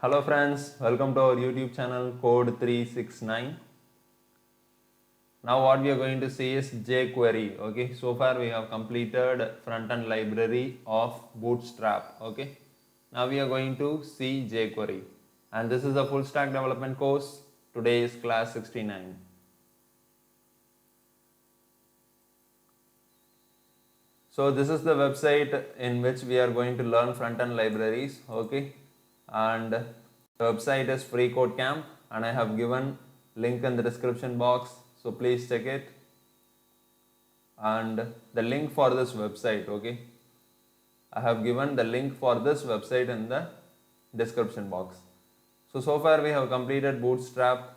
Hello friends, welcome to our YouTube channel Code 369. Now what we are going to see is jQuery. Okay, so far we have completed front-end library of Bootstrap. Okay, now we are going to see jQuery, and this is a full stack development course. Today is class 69. So this is the website in which we are going to learn front-end libraries. Okay, and the website is Free Code Camp, and I have given link in the description box, so please check it. And the link for this website, okay, I have given the link for this website in the description box. So far we have completed Bootstrap,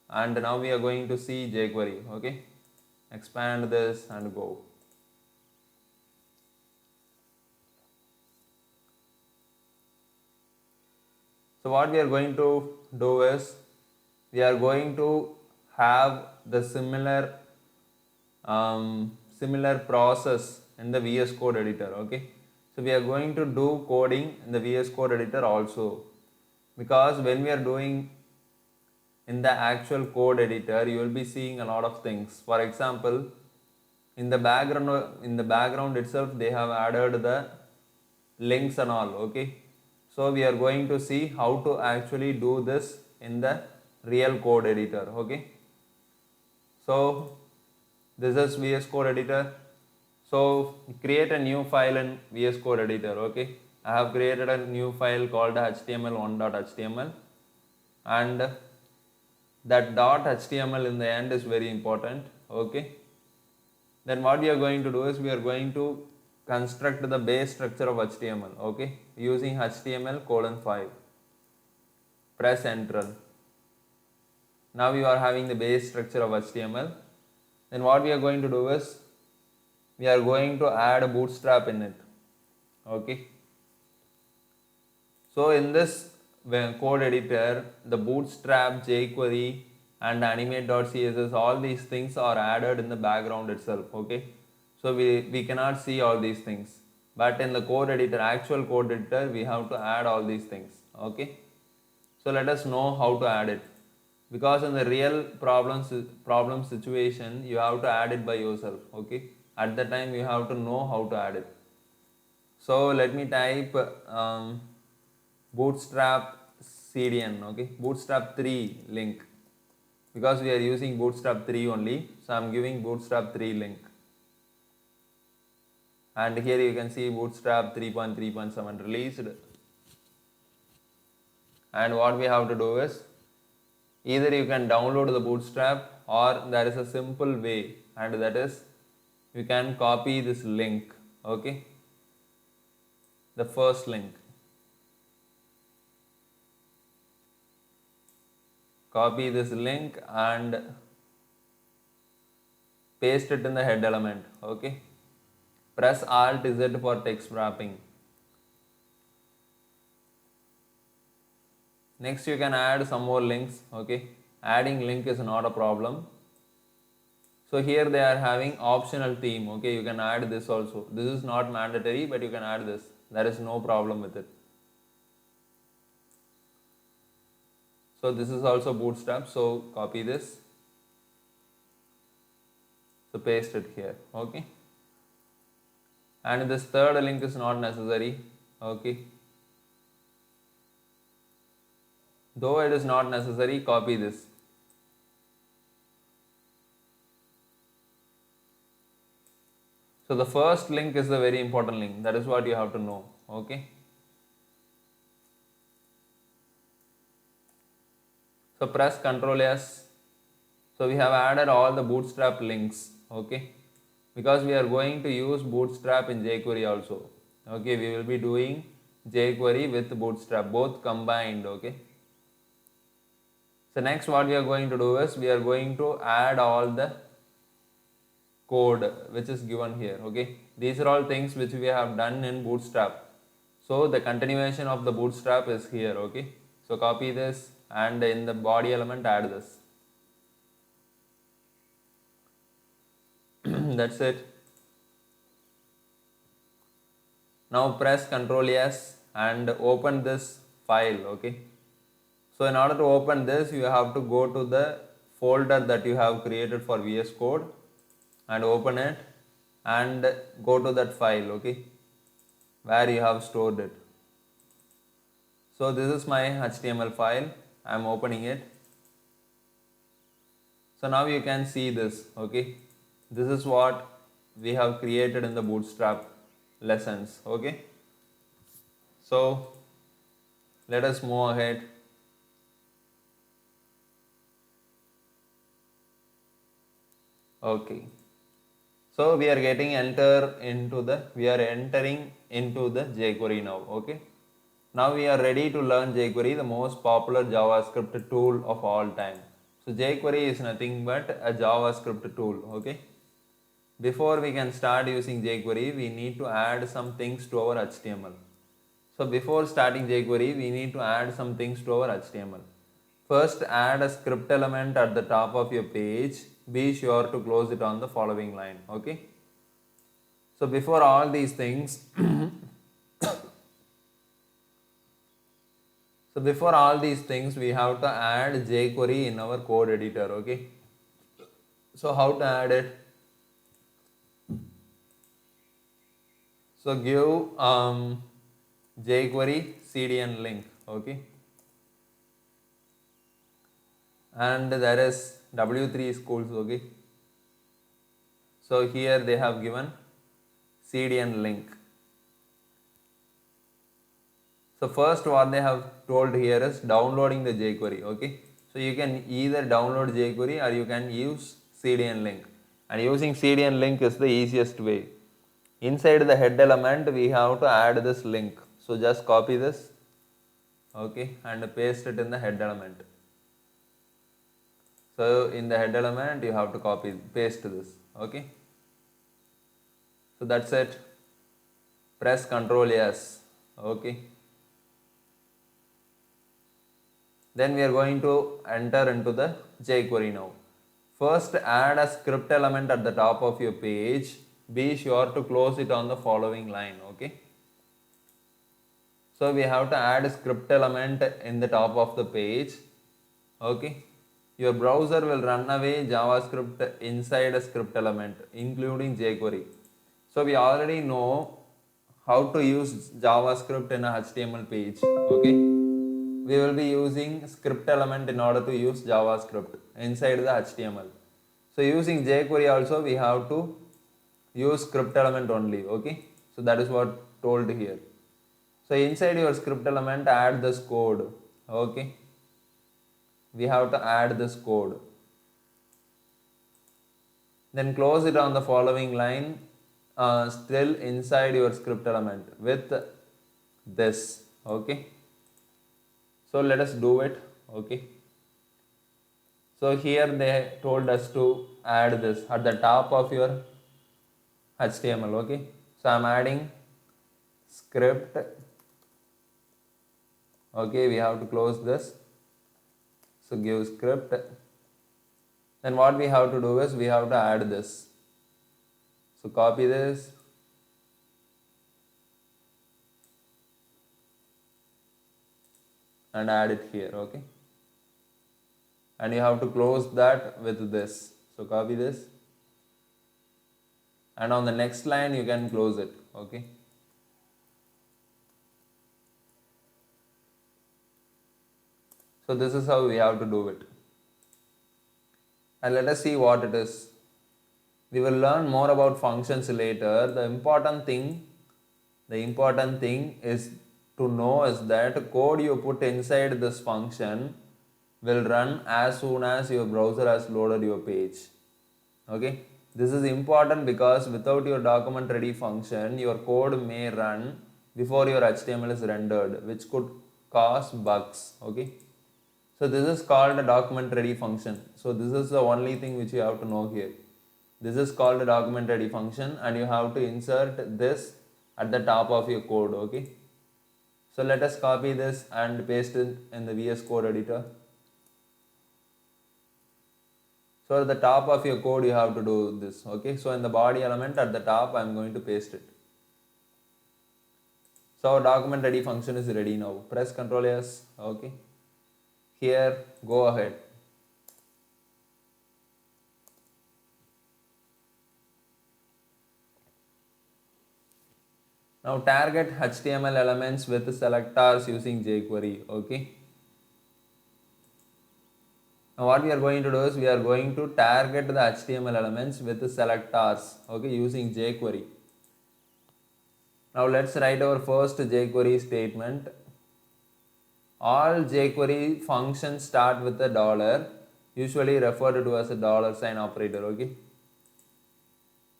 and now we are going to see jQuery. Okay, expand this and go. So what we are going to do is we are going to have the similar process in the VS Code editor. Okay, so we are going to do coding in the VS Code editor also, because when we are doing in the actual code editor, you will be seeing a lot of things. For example, in the background itself, they have added the links and all. Okay, so we are going to see how to actually do this in the real code editor. Okay, so this is VS Code editor. So create a new file in VS Code editor. Okay, I have created a new file called html1.html, and that .html in the end is very important. Okay, then what we are going to do is we are going to construct the base structure of HTML. Okay, using HTML:5. Press enter. Now you are having the base structure of HTML. Then what we are going to do is we are going to add a bootstrap in it. Okay, so in this code editor, the bootstrap, jQuery and animate.css, all these things are added in the background itself. Okay, so we cannot see all these things, but in the code editor, actual code editor, we have to add all these things. Okay, so let us know how to add it, because in the real problem situation, you have to add it by yourself. Okay, at the time you have to know how to add it. So let me type bootstrap cdn. Okay, bootstrap 3 link, because we are using bootstrap 3 only, so I am giving bootstrap 3 link. And here you can see bootstrap 3.3.7 released. And what we have to do is, either you can download the bootstrap, or there is a simple way, and that is you can copy this link. Okay, the first link, copy this link and paste it in the head element. Okay, press Alt Z for text wrapping. Next you can add some more links. Okay, adding link is not a problem. So here they are having optional theme. Okay, you can add this also. This is not mandatory, but you can add this. There is no problem with it. So this is also bootstrap. So copy this. So paste it here. Okay. And this third link is not necessary. Okay. Though it is not necessary, copy this. So the first link is the very important link. That is what you have to know. Okay. So press Ctrl S. So we have added all the bootstrap links. Okay. Because we are going to use bootstrap in jQuery also. Okay. We will be doing jQuery with bootstrap, both combined. Okay. So next what we are going to do is we are going to add all the code which is given here. Okay, these are all things which we have done in bootstrap, so the continuation of the bootstrap is here. Okay, so copy this and in the body element add this. That's it. Now press Ctrl S and open this file. Okay, so in order to open this, you have to go to the folder that you have created for VS Code and open it and go to that file, okay, where you have stored it. So this is my HTML file. I am opening it. So now you can see this, okay. This is what we have created in the Bootstrap lessons, okay. So let us move ahead. Okay. So we are entering into the jQuery now, okay. Now we are ready to learn jQuery, the most popular JavaScript tool of all time. So jQuery is nothing but a JavaScript tool, okay. Before we can start using jQuery, we need to add some things to our HTML. So before starting jQuery, we need to add some things to our HTML. First, add a script element at the top of your page. Be sure to close it on the following line, okay. So before all these things, we have to add jQuery in our code editor, okay. So how to add it? So give jQuery CDN link, okay, and there is W3 schools, okay. So here they have given CDN link. So first what they have told here is downloading the jQuery, okay. So you can either download jQuery or you can use CDN link, and using CDN link is the easiest way. Inside the head element we have to add this link. So just copy this, okay, and paste it in the head element. So in the head element you have to paste this, okay. So that's it. Press Ctrl S, okay. Then we are going to enter into the jQuery now. First, add a script element at the top of your page. Be sure to close it on the following line, okay. So we have to add a script element in the top of the page, okay. Your browser will run away JavaScript inside a script element, including jQuery. So we already know how to use JavaScript in a HTML page, okay. We will be using script element in order to use JavaScript inside the HTML. So using jQuery also we have to use script element only, okay. So that is what told here. So inside your script element add this code, okay. We have to add this code. Then close it on the following line, still inside your script element with this, okay. So let us do it, okay. So here they told us to add this at the top of your HTML, okay. So I am adding script, okay. We have to close this. So give script. Then what we have to do is we have to add this. So copy this, and add it here, okay. And you have to close that with this. So copy this, and on the next line you can close it, okay. So this is how we have to do it. And let us see what it is. We will learn more about functions later. The important thing is to know is that code you put inside this function will run as soon as your browser has loaded your page, okay. This is important because without your document ready function, your code may run before your HTML is rendered, which could cause bugs, okay. So this is called a document ready function. So this is the only thing which you have to know here. This is called a document ready function, and you have to insert this at the top of your code, okay. So let us copy this and paste it in the VS Code editor. So at the top of your code you have to do this, okay. So in the body element at the top I am going to paste it. So our document ready function is ready now. Press Ctrl S. Okay. Here, go ahead. Now target HTML elements with selectors using jQuery. Okay. Now what we are going to do is we are going to target the HTML elements with selectors. Okay, using jQuery. Now let's write our first jQuery statement. All jQuery functions start with a dollar, usually referred to as a $sign operator. Okay.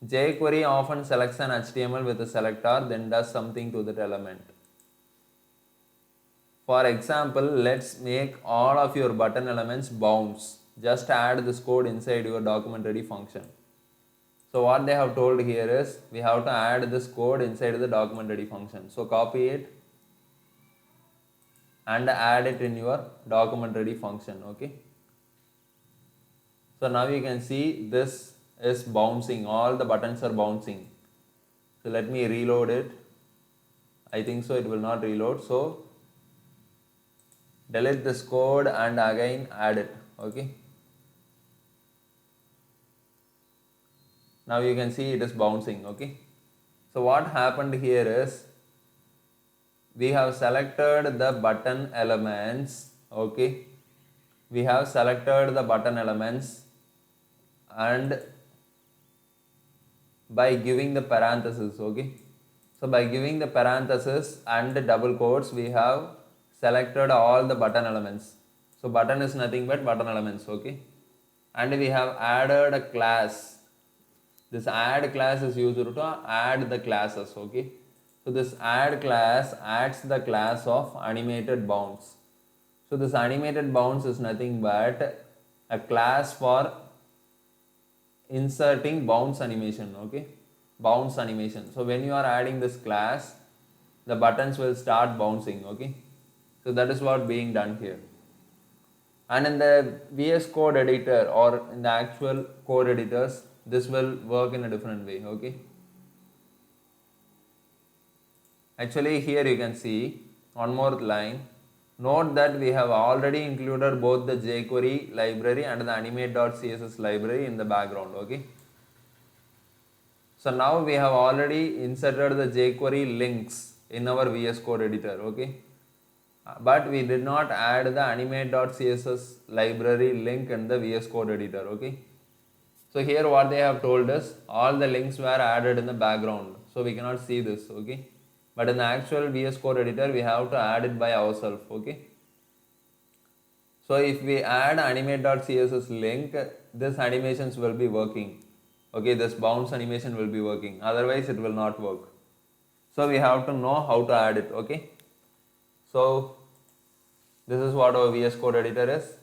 jQuery often selects an HTML with a selector, then does something to that element. For example, let's make all of your button elements bounce. Just add this code inside your document ready function. So what they have told here is we have to add this code inside the document ready function. So copy it and add it in your document ready function. Okay. So now you can see this is bouncing. All the buttons are bouncing. So let me reload it. I think so it will not reload. So delete this code and again add it. Okay. Now you can see it is bouncing. Okay. So what happened here is we have selected the button elements. Okay. We have selected the button elements and by giving the parenthesis. Okay. So by giving the parenthesis and the double quotes, we have selected all the button elements. So button is nothing but button elements. Okay. And we have added a class. This add class is used to add the classes. Okay. So this add class adds the class of animated bounce. So this animated bounce is nothing but a class for inserting bounce animation. Okay. Bounce animation. So when you are adding this class, the buttons will start bouncing. Okay. So that is what being done here. And in the VS Code editor or in the actual code editors, this will work in a different way. Okay. Actually here you can see one more line. Note that we have already included both the jQuery library and the animate.css library in the background. Okay. So now we have already inserted the jQuery links in our VS Code editor. Okay. But we did not add the animate.css library link in the VS Code editor. Okay. So here what they have told us, all the links were added in the background. So we cannot see this. Okay. But in the actual VS Code editor, we have to add it by ourselves. Okay. So if we add animate.css link, this animations will be working. Okay. This bounce animation will be working. Otherwise it will not work. So we have to know how to add it. Okay. So this is what our VS Code editor is.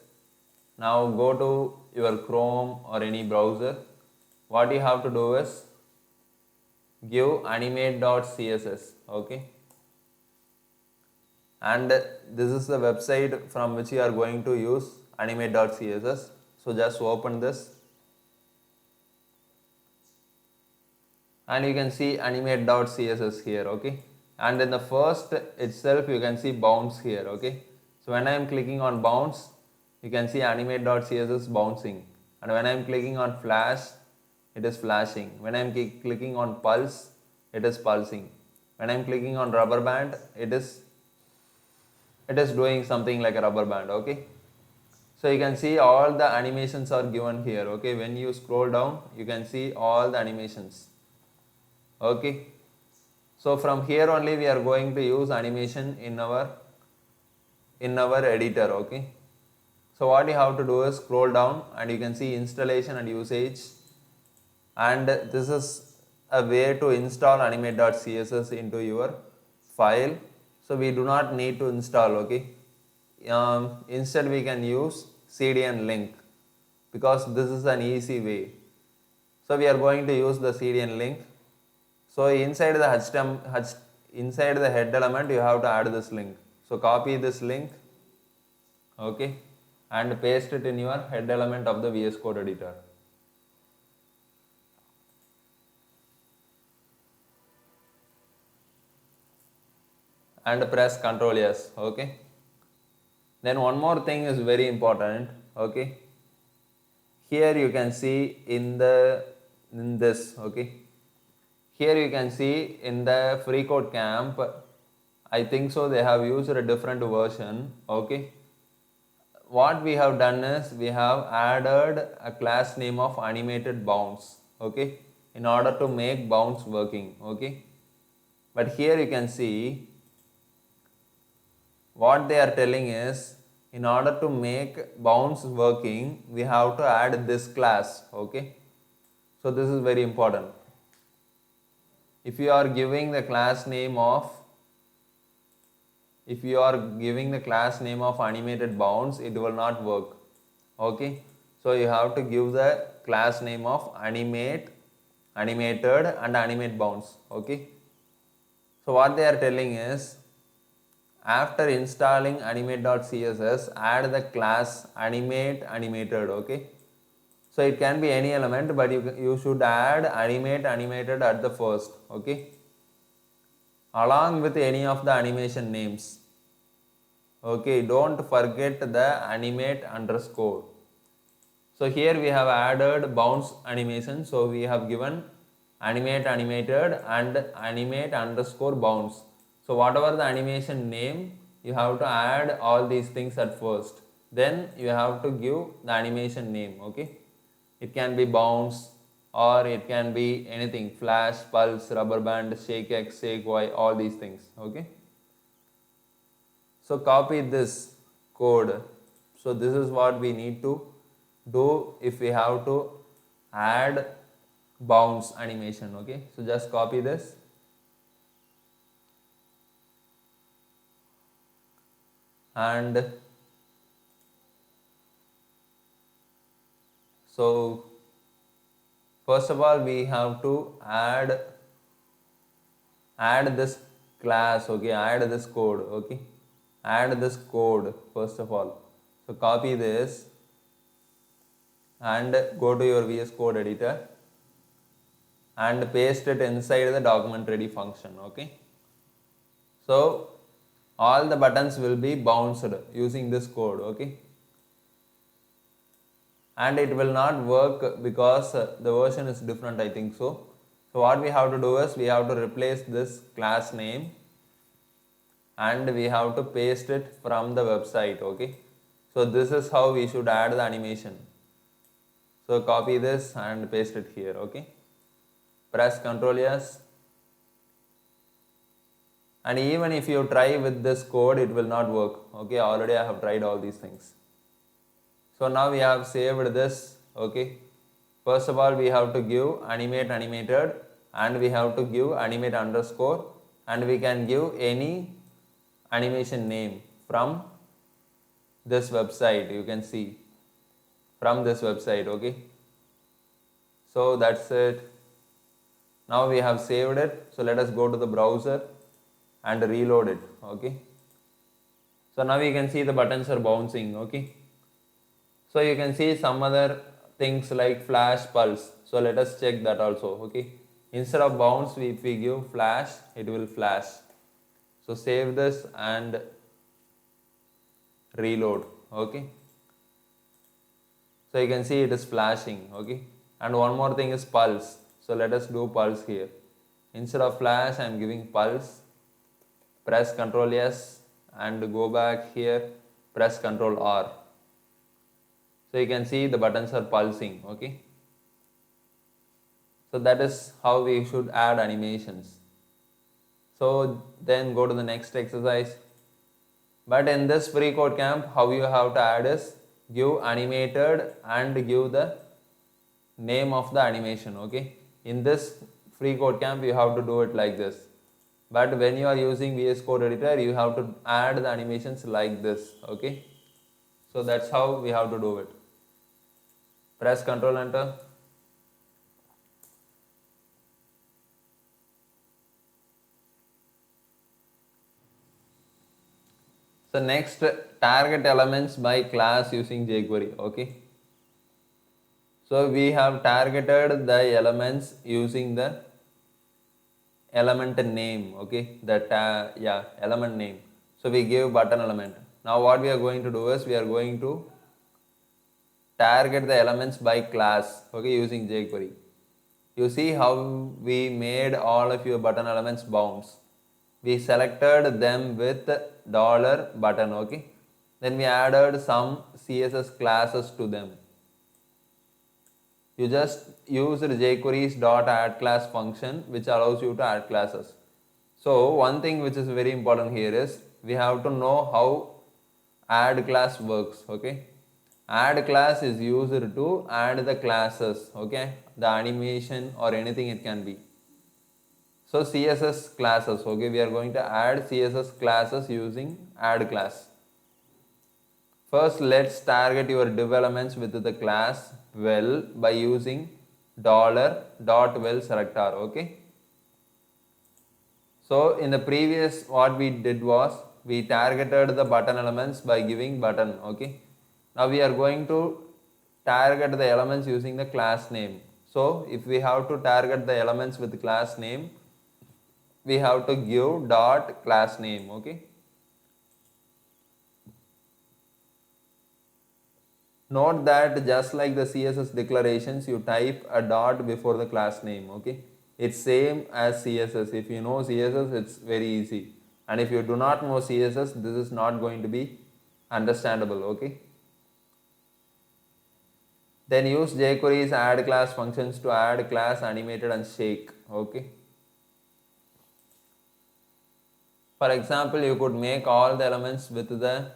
Now go to your Chrome or any browser. What you have to do is give animate.css. Okay. And this is the website from which you are going to use animate.css. So just open this. And you can see animate.css here. Okay. And in the first itself you can see bounce here. Okay. So when I am clicking on bounce, you can see animate.css bouncing. And when I am clicking on flash, it is flashing. When I am clicking on pulse, it is pulsing. When I am clicking on rubber band, it is doing something like a rubber band. Okay. So you can see all the animations are given here. Okay. When you scroll down, you can see all the animations. Okay. So from here only we are going to use animation in our editor. Okay. So what you have to do is scroll down and you can see installation and usage, and this is a way to install animate.css into your file. So we do not need to install. Okay. Instead we can use cd and link because this is an easy way. So we are going to use the cd and link. So inside the HTML, inside the head element, you have to add this link. So copy this link. Okay. And paste it in your head element of the VS Code editor. and press Ctrl S. Okay. Then one more thing is very important. Okay. Here you can see in this. Okay. Here you can see in the free code camp, I think so they have used a different version. Okay. What we have done is we have added a class name of animated bounce. Okay. In order to make bounce working. Okay. But here you can see what they are telling is in order to make bounce working, we have to add this class. Okay. So this is very important. If you are giving the class name of animated bounce, it will not work. Okay. So you have to give the class name of animated and animate bounce. Okay. So what they are telling is after installing animate.css, add the class animated. Okay. So it can be any element, but you should add animated at the first. Okay. Along with any of the animation names. Okay. Don't forget the animate underscore. So here we have added bounce animation. So we have given animated and animate underscore bounce. So whatever the animation name, you have to add all these things at first. Then you have to give the animation name. Okay. It can be bounce or it can be anything, flash, pulse, rubber band, shake X, shake Y, all these things. Okay. So copy this code. So this is what we need to do if we have to add bounce animation. Okay. So just copy this. And so first of all we have to add this class. Okay, add this code. Okay, add this code first of all. So copy this and go to your VS Code editor and paste it inside the document ready function. Okay, so all the buttons will be bounced using this code. Okay, and it will not work because the version is different, I think so. So what we have to do is we have to replace this class name and we have to paste it from the website. Okay, so this is how we should add the animation. So copy this and paste it here. Okay, press Ctrl S. And even if you try with this code, it will not work. Okay, already I have tried all these things. So now we have saved this. Okay, first of all we have to give animated and we have to give animate underscore and we can give any animation name from this website. You can see from this website. Okay, so that's it. Now we have saved it. So let us go to the browser and reload it. Okay, so now you can see the buttons are bouncing. Okay, so you can see some other things like flash, pulse. So let us check that also. Okay, instead of bounce, if we give flash, it will flash. So save this and reload. Okay, so you can see it is flashing. Okay, and one more thing is pulse. So let us do pulse here. Instead of flash, I am giving pulse. Press Ctrl S and go back here, press Ctrl R. So you can see the buttons are pulsing. Okay, so that is how we should add animations. So then go to the next exercise. But in this free code camp, how you have to add is give animated and give the name of the animation. Okay, in this free code camp you have to do it like this. But when you are using VS Code editor, you have to add the animations like this. Okay, so that's how we have to do it. Press Ctrl Enter. So next, target elements by class using jQuery. Okay, so we have targeted the elements using the element name, okay, that element name. So we give button element. Now what we are going to do is we are going to target the elements by class, okay, using jQuery. You see how we made all of your button elements bounds. We selected them with dollar button, okay. Then we added some CSS classes to them. You just use jQuery's .add class function, which allows you to add classes. So one thing which is very important here is we have to know how add class works, okay. Add class is used to add the classes, okay, the animation or anything it can be. So CSS classes, okay, we are going to add CSS classes using add class. First, let's target your div elements with the class well by using $.well selector, okay. So in the previous, what we did was we targeted the button elements by giving button, okay. Now we are going to target the elements using the class name. So if we have to target the elements with class name, we have to give dot class name, okay. Note that just like the CSS declarations, you type a dot before the class name, okay. It's same as CSS. If you know CSS, it's very easy. And if you do not know CSS, this is not going to be understandable, okay. Then use jQuery's add class functions to add class animated and shake, okay. For example, you could make all the elements with the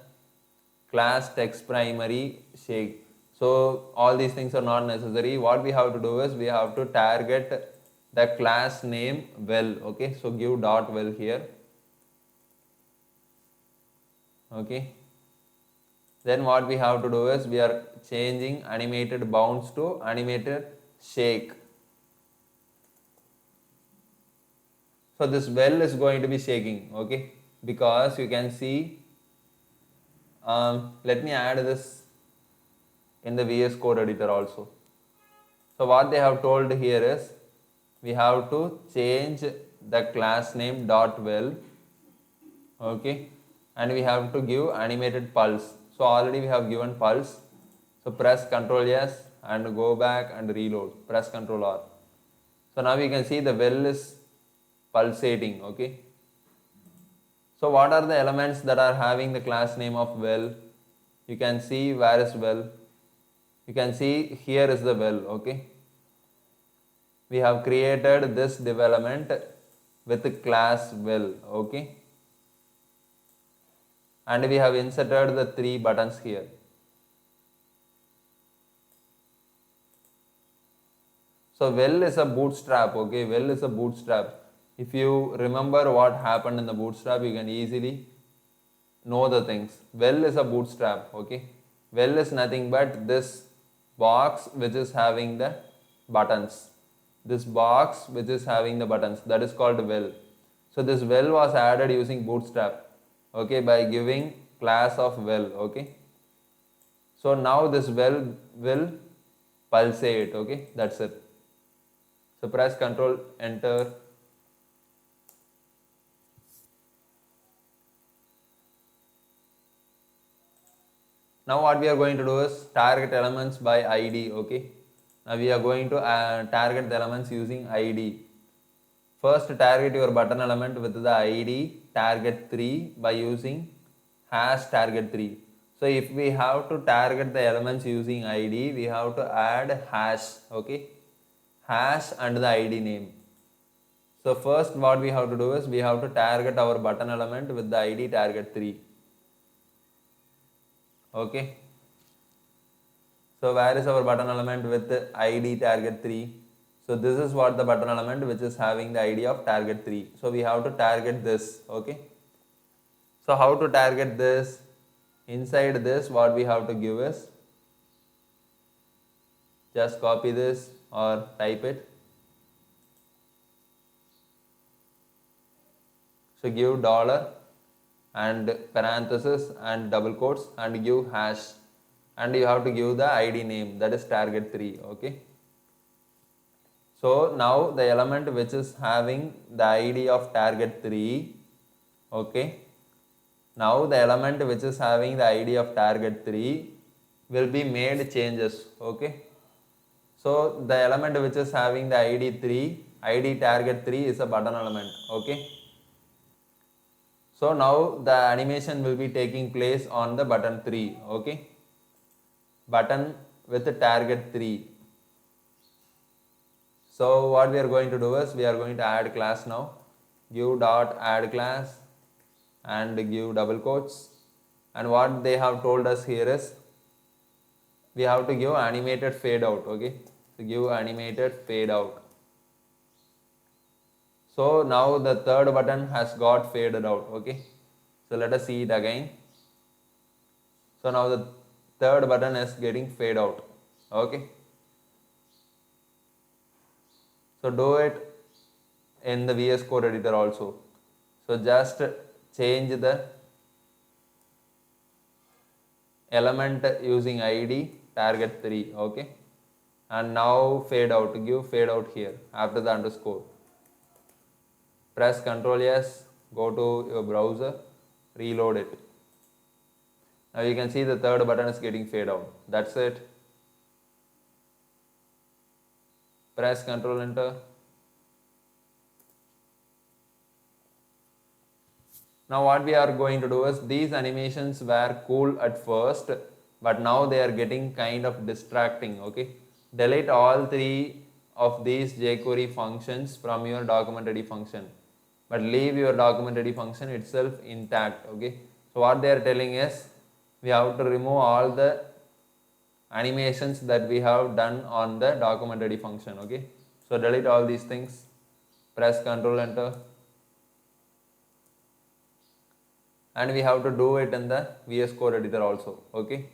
class text primary shake. So all these things are not necessary. What we have to do is we have to target the class name well, okay. So give dot well here, okay. Then what we have to do is we are changing animated bounce to animated shake. So this well is going to be shaking, okay, because you can see, let me add this in the VS Code editor also. So what they have told here is we have to change the class name dot well, okay, and we have to give animated pulse. So already we have given pulse. So press Ctrl S and go back and reload. Press Ctrl R. So now we can see the well is pulsating, okay. So what are the elements that are having the class name of well? You can see where is well. You can see here is the well, okay. We have created this div element with the class well, okay. And we have inserted the 3 buttons here. So well is a bootstrap, okay. Well is a bootstrap. If you remember what happened in the bootstrap, you can easily know the things. Well is a bootstrap, okay. Well is nothing but this box which is having the buttons. This box which is having the buttons, that is called well. So this well was added using bootstrap, okay, by giving class of well, okay. So now this well will pulsate, okay, that's it. So press Ctrl Enter. Now what we are going to do is target elements by ID, okay. Now we are going to target the elements using ID. First target your button element with the ID target3 by using hash target3. So if we have to target the elements using ID, we have to add hash, okay, hash and the ID name. So first what we have to do is we have to target our button element with the ID target3, okay. So where is our button element with the ID target3? So this is what the button element which is having the ID of target3. So we have to target this, okay. So how to target this? Inside this what we have to give is, just copy this or type it. So give dollar and parenthesis and double quotes and give hash, and you have to give the ID name, that is target3, okay. So now the element which is having the ID of target 3, okay, now the element which is having the ID of target 3 will be made changes, okay. So the element which is having the ID 3, ID target 3 is a button element, okay. So now the animation will be taking place on the button 3, okay, button with the target 3. So what we are going to do is we are going to add class now. Give dot add class and give double quotes. And what they have told us here is we have to give animated fade out. Okay, so give animated fade out. So now the third button has got faded out. Okay, so let us see it again. So now the third button is getting fade out. Okay. So do it in the VS Code editor also. So just change the element using ID target 3, okay, and now fade out, give fade out here after the underscore. Press Ctrl S, go to your browser, reload it. Now you can see the third button is getting fade out. That's it. Press Ctrl Enter. Now what we are going to do is these animations were cool at first, but now they are getting kind of distracting, okay. Delete all three of these jQuery functions from your document.id function, but leave your document.id function itself intact, okay. So what they are telling is we have to remove all the animations that we have done on the document.id function, okay. So delete all these things, press Ctrl Enter. And we have to do it in the VS Code editor also, okay.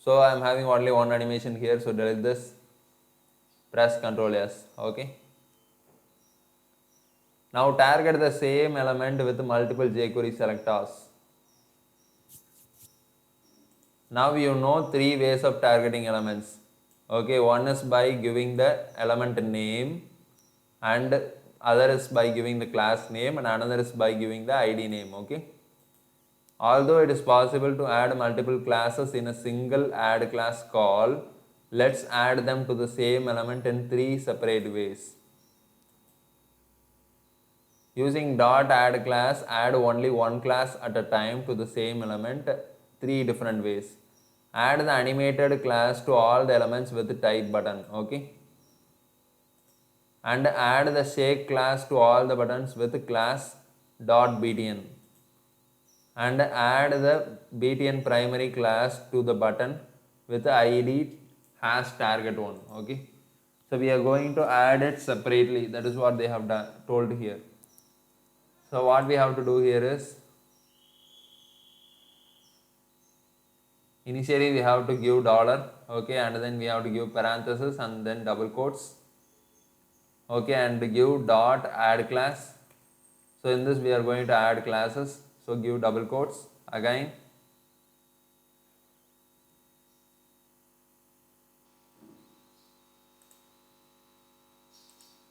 So I am having only one animation here, so delete this, press Ctrl S, okay. Now target the same element with multiple jQuery selectors. Now you know three ways of targeting elements, okay. One is by giving the element name, and other is by giving the class name, and another is by giving the ID name, okay. Although it is possible to add multiple classes in a single add class call, let's add them to the same element in three separate ways. Using dot add class, add only one class at a time to the same element three different ways. Add the animated class to all the elements with the type button, okay. And add the shake class to all the buttons with class dot btn. And add the btn primary class to the button with the id hash target 1, okay. So we are going to add it separately, that is what they have told here. So what we have to do here is initially we have to give dollar, okay, and then we have to give parenthesis and then double quotes, okay, and give dot add class. So in this we are going to add classes, so give double quotes again.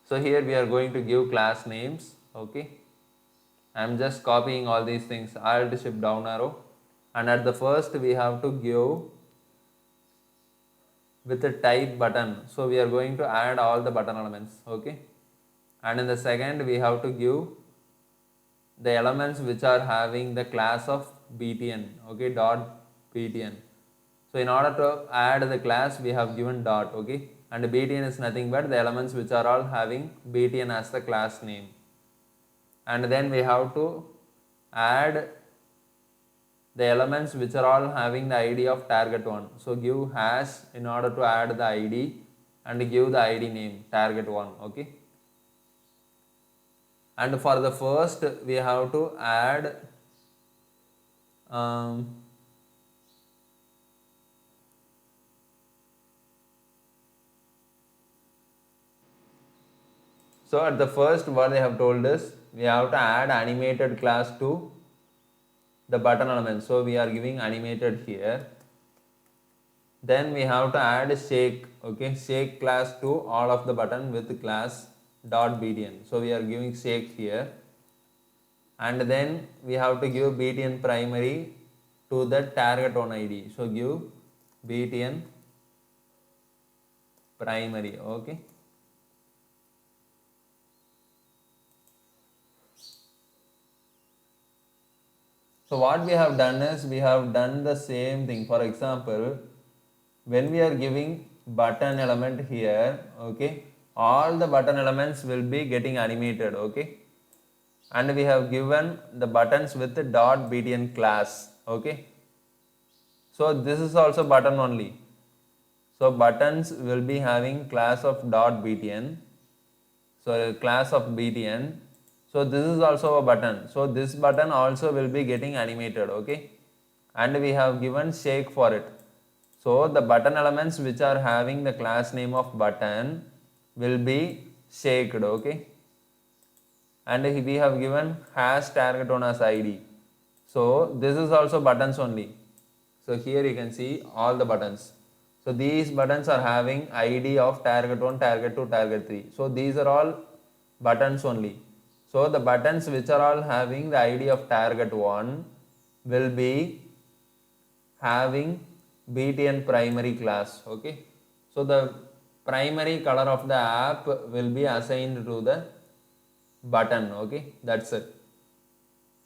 So here we are going to give class names, okay. I am just copying all these things, Alt Shift down arrow, and at the first we have to give with the type button, so we are going to add all the button elements, okay. And in the second we have to give the elements which are having the class of btn, okay, dot btn. So in order to add the class we have given dot, okay, and btn is nothing but the elements which are all having btn as the class name. And then we have to add the elements which are all having the id of target 1. So give hash in order to add the id and give the id name target 1, okay. And for the first we have to add so at the first what they have told us, we have to add animated class to the button element. So we are giving animated here. Then we have to add shake, okay, shake class to all of the button with class dot btn. So we are giving shake here, and then we have to give btn primary to the target one id. So give btn primary, okay. So what we have done is we have done the same thing. For example, when we are giving button element here, okay, all the button elements will be getting animated, okay, and we have given the buttons with the dot btn class, okay. So this is also button only. So buttons will be having class of dot btn, so class of btn. So this is also a button. So this button also will be getting animated, okay, and we have given shake for it. So the button elements which are having the class name of button will be shaked, okay, and we have given hash target one as id. So this is also buttons only. So here you can see all the buttons. So these buttons are having id of target 1, target 2, target 3. So these are all buttons only. So the buttons which are all having the id of target 1 will be having btn primary class, okay. So the primary color of the app will be assigned to the button, okay, that's it.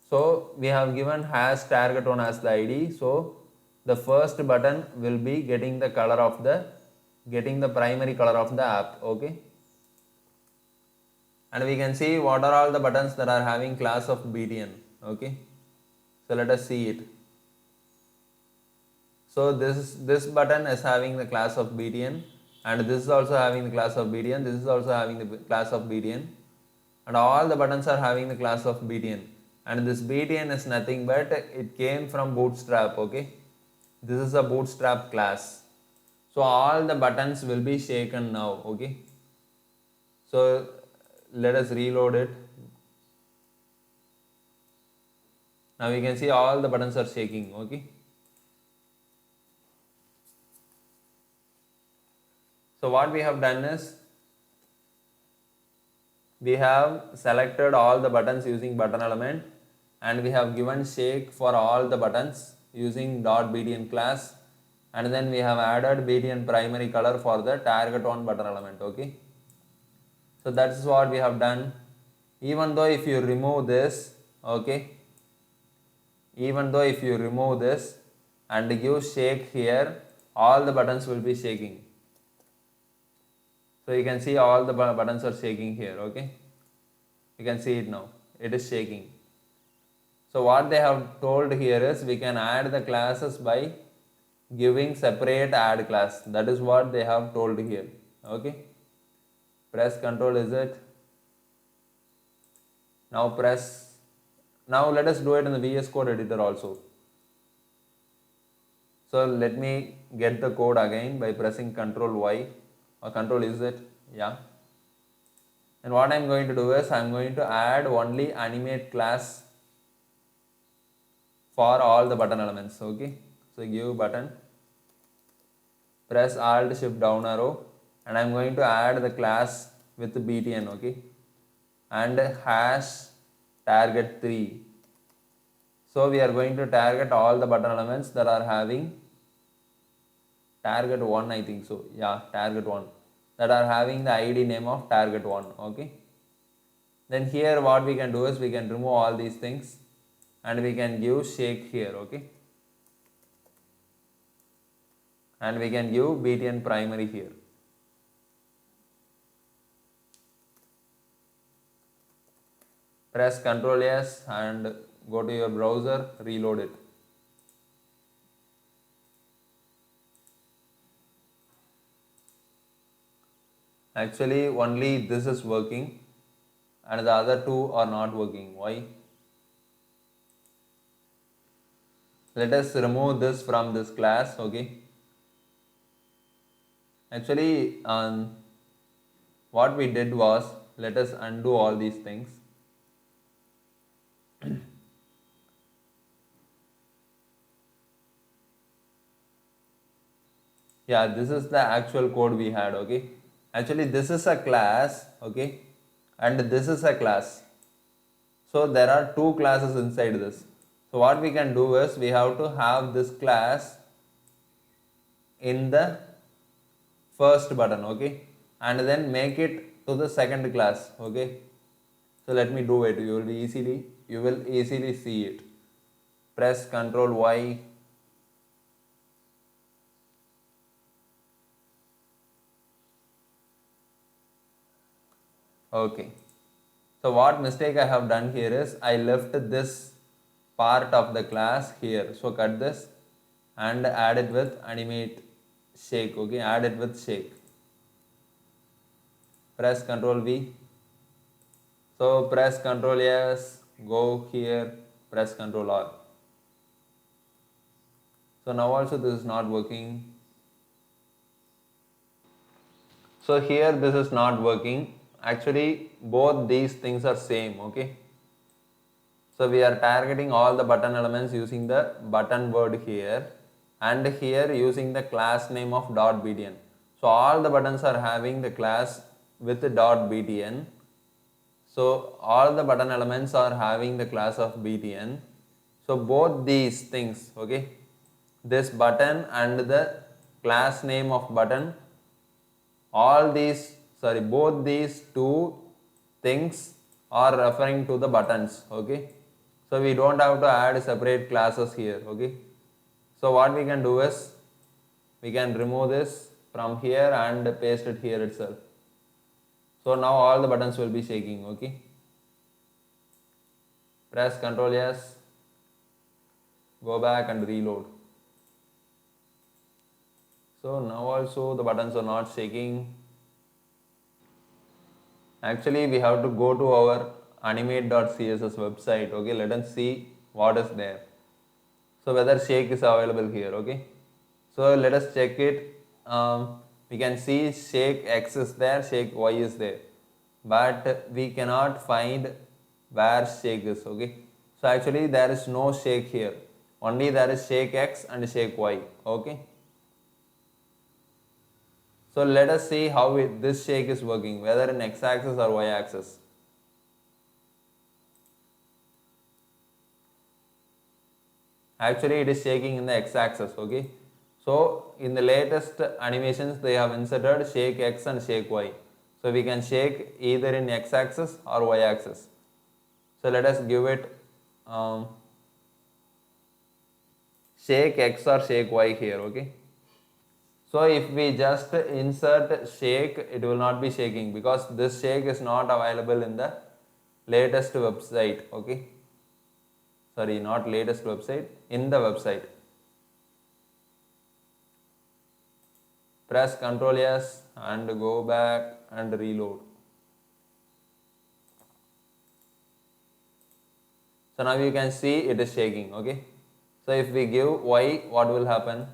So we have given hash target one as the id. So the first button will be getting the color of the primary color of the app, okay. And we can see what are all the buttons that are having class of btn, okay. So let us see it. So this button is having the class of btn, and this is also having the class of btn, this is also having the class of btn, and all the buttons are having the class of btn, and this btn is nothing but it came from bootstrap, okay. This is a bootstrap class. So all the buttons will be shaken now, okay. So let us reload it. Now we can see all the buttons are shaking, okay. So what we have done is we have selected all the buttons using button element, and we have given shake for all the buttons using .btn class, and then we have added btn primary color for the target one button element, okay. So that's what we have done. Even though if you remove this, okay, even though if you remove this and give shake here, all the buttons will be shaking. So you can see all the buttons are shaking here, okay. You can see it now, it is shaking. So what they have told here is we can add the classes by giving separate add class. That is what they have told here, okay. Press Ctrl Z. Now let us do it in the VS Code editor also. So let me get the code again by pressing Ctrl Y or Ctrl Z, yeah. And what I am going to do is I am going to add only animate class for all the button elements, okay. So give button, press Alt Shift down arrow, and I am going to add the class with btn, okay, and hash target 3. So we are going to target all the button elements that are having target 1, I think so, yeah, target 1, that are having the id name of target 1, okay. Then here what we can do is we can remove all these things and we can give shake here, okay, and we can give btn primary here. Press Ctrl S and go to your browser, reload it. Actually only this is working and the other two are not working. Why? Let us remove this from this class, okay. Actually what we did was, let us undo all these things. Yeah, this is the actual code we had, okay. Actually, this is a class, okay, and this is a class. So there are two classes inside this. So what we can do is we have to have this class in the first button, okay, and then make it to the second class, okay. So let me do it. You will easily see it. Press Ctrl Y. Okay. So what mistake I have done here is I left this part of the class here. So cut this and add it with animate shake. Okay, add it with shake. Press Ctrl V. So press Ctrl S. Go here. Press Ctrl R. So now also this is not working. So here this is not working. Actually both these things are same, okay. So we are targeting all the button elements using the button word here, and here using the class name of .btn. So all the buttons are having the class with the .btn. So all the button elements are having the class of btn. So both these things, okay, this button and the class name of button, all these, sorry, both these two things are referring to the buttons, okay. So we don't have to add separate classes here, okay. So what we can do is we can remove this from here and paste it here itself. So now all the buttons will be shaking, okay. Press Ctrl S, go back and reload. So now also the buttons are not shaking. Actually we have to go to our animate.css website, okay. Let us see what is there. So whether shake is available here, okay. So let us check it. We can see shake X is there, shake Y is there, but we cannot find where shake is, okay. So actually there is no shake here, only there is shake X and shake Y, okay. So let us see how this shake is working, whether in X axis or Y axis. Actually it is shaking in the X axis, okay. So in the latest animations they have inserted shake X and shake Y. So we can shake either in X axis or Y axis. So let us give it shake X or shake Y here, okay. So if we just insert shake, it will not be shaking because this shake is not available in the latest website, okay. Sorry, not latest website, in the website. Press Ctrl S and go back and reload. So now you can see it is shaking, okay. So if we give Y, what will happen?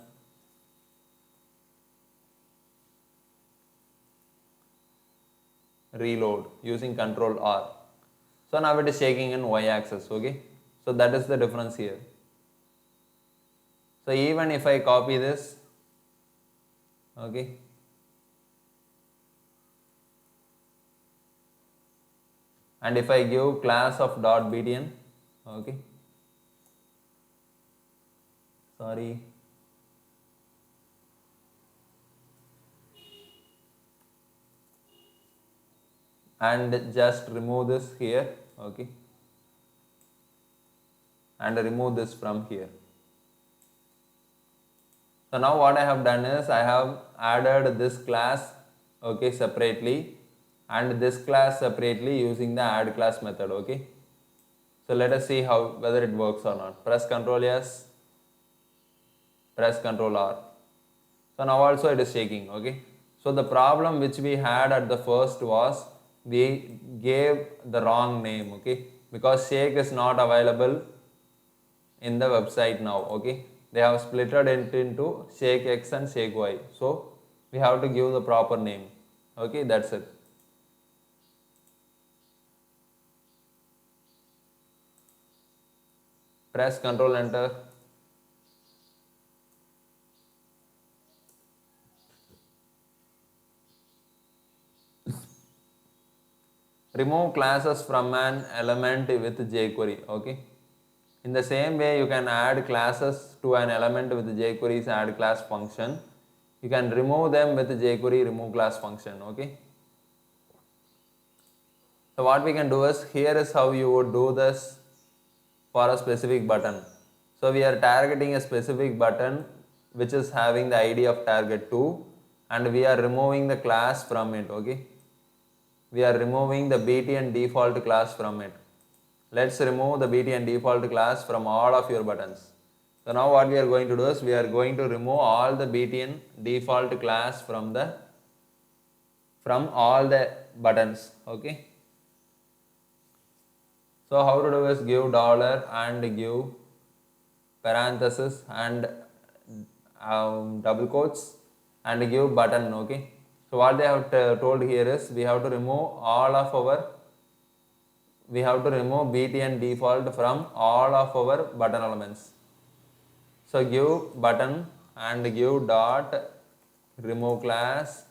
Reload using Ctrl R. So now it is shaking in Y axis, okay. So that is the difference here. So even if I copy this, okay, and if I give class of .btn, okay, sorry, and just remove this here, okay, and remove this from here. So now what I have done is I have added this class, okay, separately, and this class separately using the add class method, okay. So let us see how whether it works or not. Press Ctrl S, press Ctrl R. So now also it is shaking, okay. So the problem which we had at the first was we gave the wrong name, okay, because shake is not available in the website now, okay. They have splitted it into shake X and shake Y. So we have to give the proper name, okay, that's it. Press Ctrl Enter. remove classes from an element with jQuery. Okay. In the same way, you can add classes to an element with jQuery's add class function. You can remove them with jQuery remove class function. Okay. So what we can do is, here is how you would do this for a specific button. So we are targeting a specific button which is having the ID of target 2, and we are removing the class from it. Okay. We are removing the BTN default class from it. Let's remove the BTN default class from all of your buttons. So now what we are going to do is, we are going to remove all the BTN default class from all the buttons. Okay. So how to do is, give dollar and give parenthesis and double quotes and give button. Okay. So what they have told here is, we have to remove BTN default from all of our button elements. So give button and give dot remove class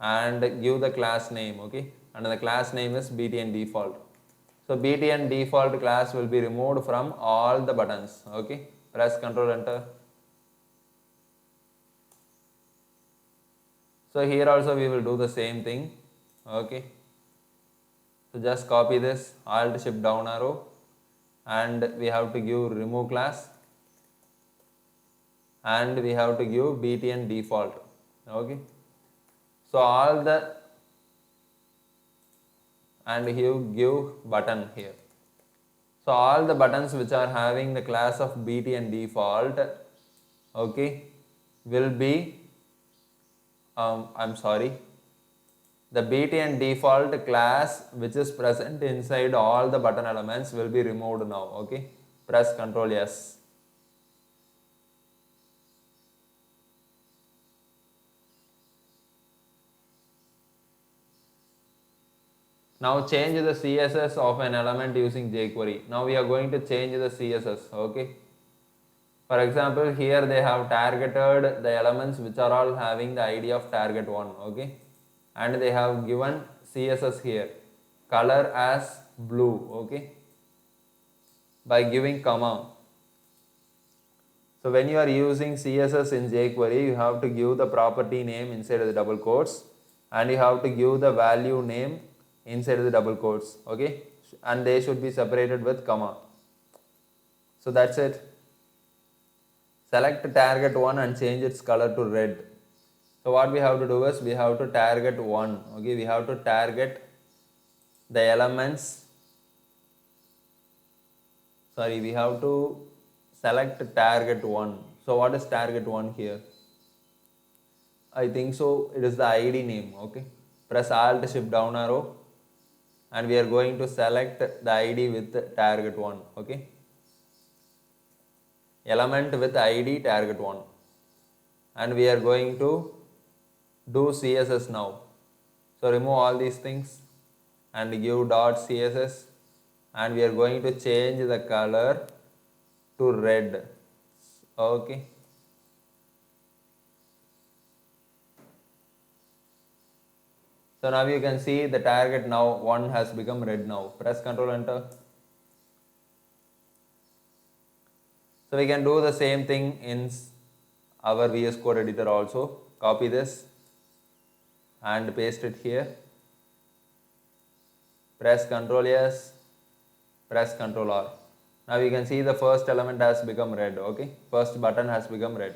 and give the class name. Okay. And the class name is BTN default. So BTN default class will be removed from all the buttons. Okay. Press Ctrl Enter. So here also we will do the same thing. Okay. So just copy this, Alt Shift down arrow, and we have to give remove class, and we have to give BTN default. Okay. So all the, and give button here. So all the buttons which are having the class of BTN default, okay, will be the BTN default class which is present inside all the button elements will be removed now. Okay. Press Ctrl S. Now change the CSS of an element using jQuery. Now we are going to change the CSS. Okay. For example, here they have targeted the elements which are all having the ID of target 1. Okay. And they have given CSS here, color as blue. Okay. By giving comma. So when you are using CSS in jQuery, you have to give the property name inside the double quotes, and you have to give the value name inside the double quotes. Okay. And they should be separated with comma. So that's it. Select target 1 and change its color to red. So what we have to do is, we have to target 1. Okay, we have to target the elements. Sorry, we have to select target 1. So what is target 1 here? I think so it is the ID name. Okay. Press Alt Shift down arrow, and we are going to select the ID with target 1. Okay. Element with ID target 1. And we are going to do CSS now. So remove all these things and give dot CSS, and we are going to change the color to red. Okay. So now you can see the target now 1 has become red now. Press Ctrl Enter. So we can do the same thing in our VS Code editor also. Copy this and paste it here. Press Ctrl S, press Ctrl R. Now you can see the first element has become red. Okay, first button has become red.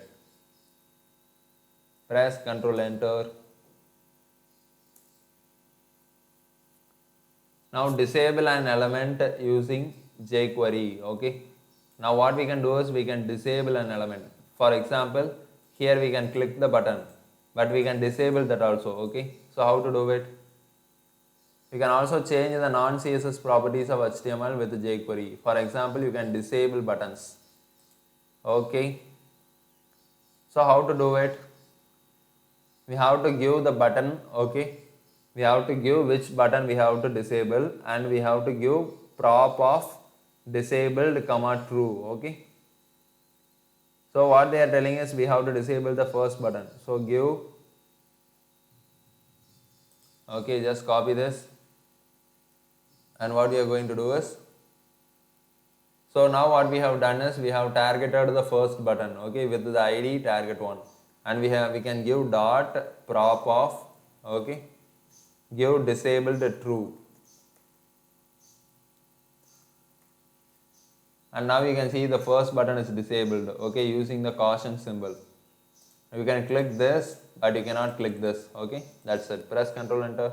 Press Ctrl Enter. Now disable an element using jQuery. Okay. Now what we can do is, we can disable an element. For example, here we can click the button, but we can disable that also. Okay. So how to do it? You can also change the non-CSS properties of HTML with jQuery. For example, you can disable buttons. Okay. So how to do it? We have to give the button. Okay. We have to give which button we have to disable, and we have to give prop of disabled comma true. Okay. So what they are telling is, we have to disable the first button. So give, okay, just copy this And what we are going to do is, so now what we have done is we have targeted the first button, okay, with the ID target 1, and we can give dot prop of, okay, give disabled true, and now you can see the first button is disabled, okay, using the caution symbol. You can click this, but you cannot click this, okay, that's it. Press Ctrl Enter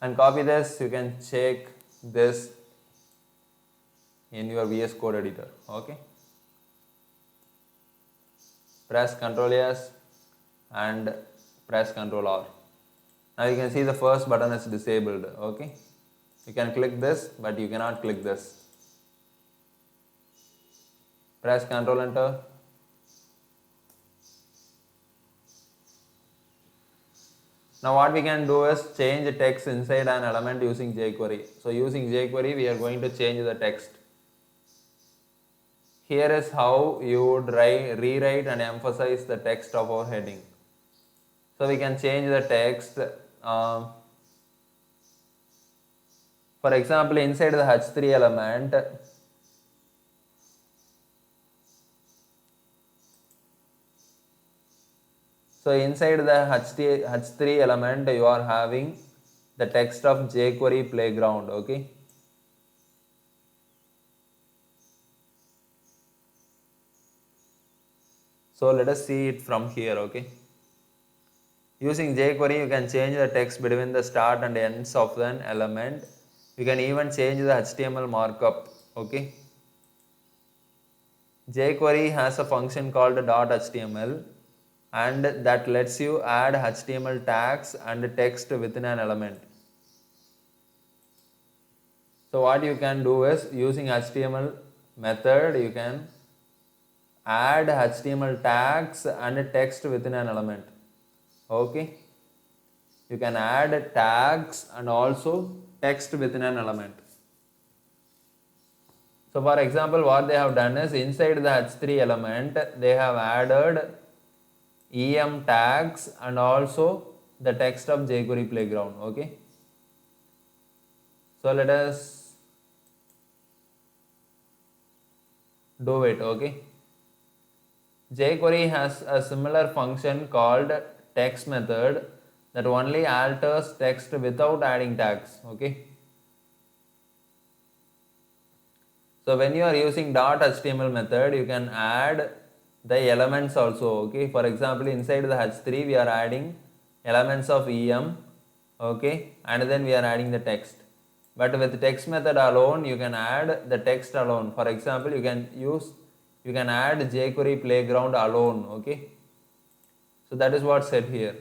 and copy this. You can check this in your VS Code editor, okay. Press Ctrl S and press Ctrl R. Now you can see the first button is disabled, okay. You can click this, but you cannot click this. Press Ctrl Enter. Now what we can do is change the text inside an element using jQuery. So using jQuery we are going to change the text. Here is how you would rewrite and emphasize the text of our heading. So we can change the text. For example, inside the H3 element, so inside the H3 element you are having the text of jQuery playground, okay. So let us see it from here, okay. Using jQuery you can change the text between the start and ends of an element. You can even change the HTML markup, okay. jQuery has a function called .html and that lets you add HTML tags and text within an element. So what you can do is, using HTML method you can add HTML tags and text within an element, okay. You can add tags and also text within an element. So for example, what they have done is, inside the H3 element they have added EM tags and also the text of jQuery playground, okay. So let us do it, okay. jQuery has a similar function called text method that only alters text without adding tags, okay. So when you are using .html method, you can add the elements also, okay. For example, inside the H3 we are adding elements of EM, okay, and then we are adding the text. But with text method alone you can add the text alone. For example, you can add jQuery playground alone, okay. So that is what said here.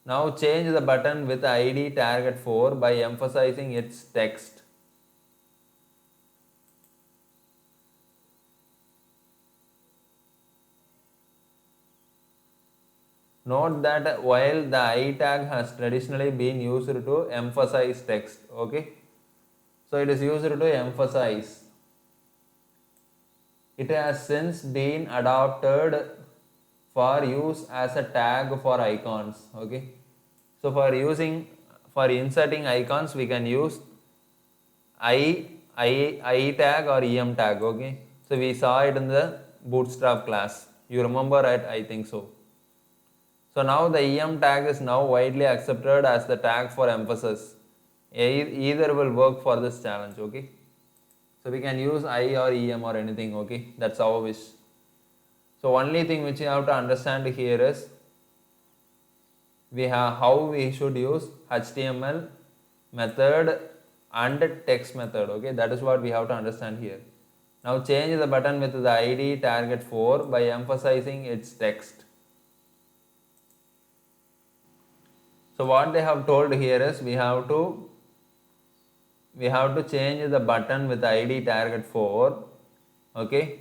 Now change the button with ID target 4 by emphasizing its text. Note that while the I tag has traditionally been used to emphasize text, okay. So it is used to emphasize. It has since been adopted for use as a tag for icons, okay. So for inserting icons we can use I tag or EM tag, okay. So we saw it in the Bootstrap class. You remember it, I think so. So now the EM tag is now widely accepted as the tag for emphasis. Either will work for this challenge, okay. So we can use I or EM or anything, okay. That's our wish. So only thing which you have to understand here is how we should use HTML method and text method, okay. That is what we have to understand here. Now change the button with the ID target 4 by emphasizing its text. So what they have told here is we have to change the button with ID target 4, okay,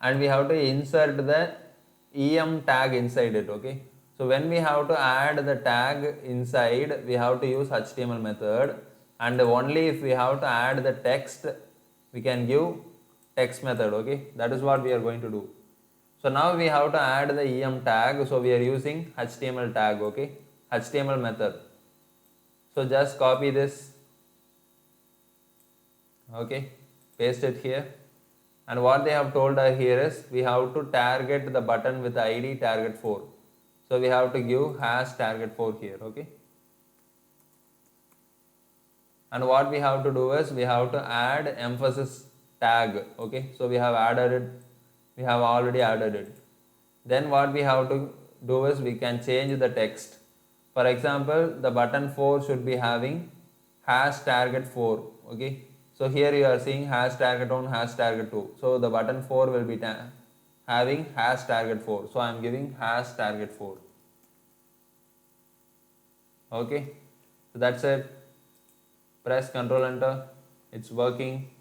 and we have to insert the EM tag inside it, okay. So when we have to add the tag inside, we have to use HTML method, and only if we have to add the text we can give text method, okay. That is what we are going to do. So now we have to add the EM tag, so we are using HTML tag, okay, HTML method. So just copy this, okay, paste it here. And what they have told us here is we have to target the button with the ID target 4. So we have to give hash target 4 here, okay. And what we have to do is we have to add emphasis tag, okay. So we have added it, we have already added it. Then what we have to do is we can change the text. For example, the button 4 should be having hash target 4, okay. So here you are seeing hash target 1, hash target 2. So the button 4 will be having hash target 4. So I am giving hash target 4. Okay. So that's it. Press Ctrl Enter. It's working.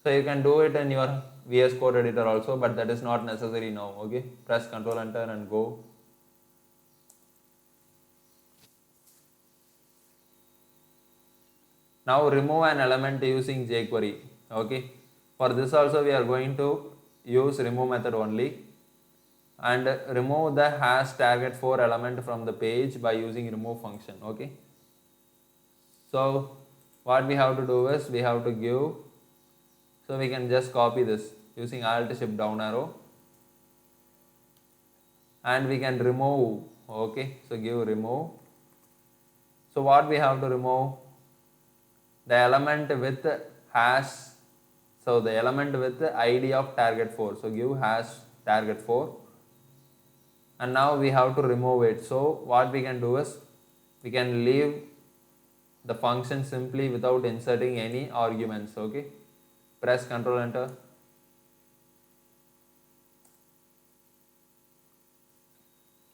So you can do it in your VS Code editor also, but that is not necessary now. Okay. Press Ctrl Enter and go. Now remove an element using jQuery. Okay. For this also we are going to use remove method only, and remove the hash target 4 element from the page by using remove function. Okay. So what we have to do is we have to give, so we can just copy this using Alt Shift down arrow, and we can remove. Okay. So give remove. So what we have to remove? The element with hash, so the element with ID of target 4. So give hash target 4, and now we have to remove it. So what we can do is we can leave the function simply without inserting any arguments. Okay. Press Ctrl Enter.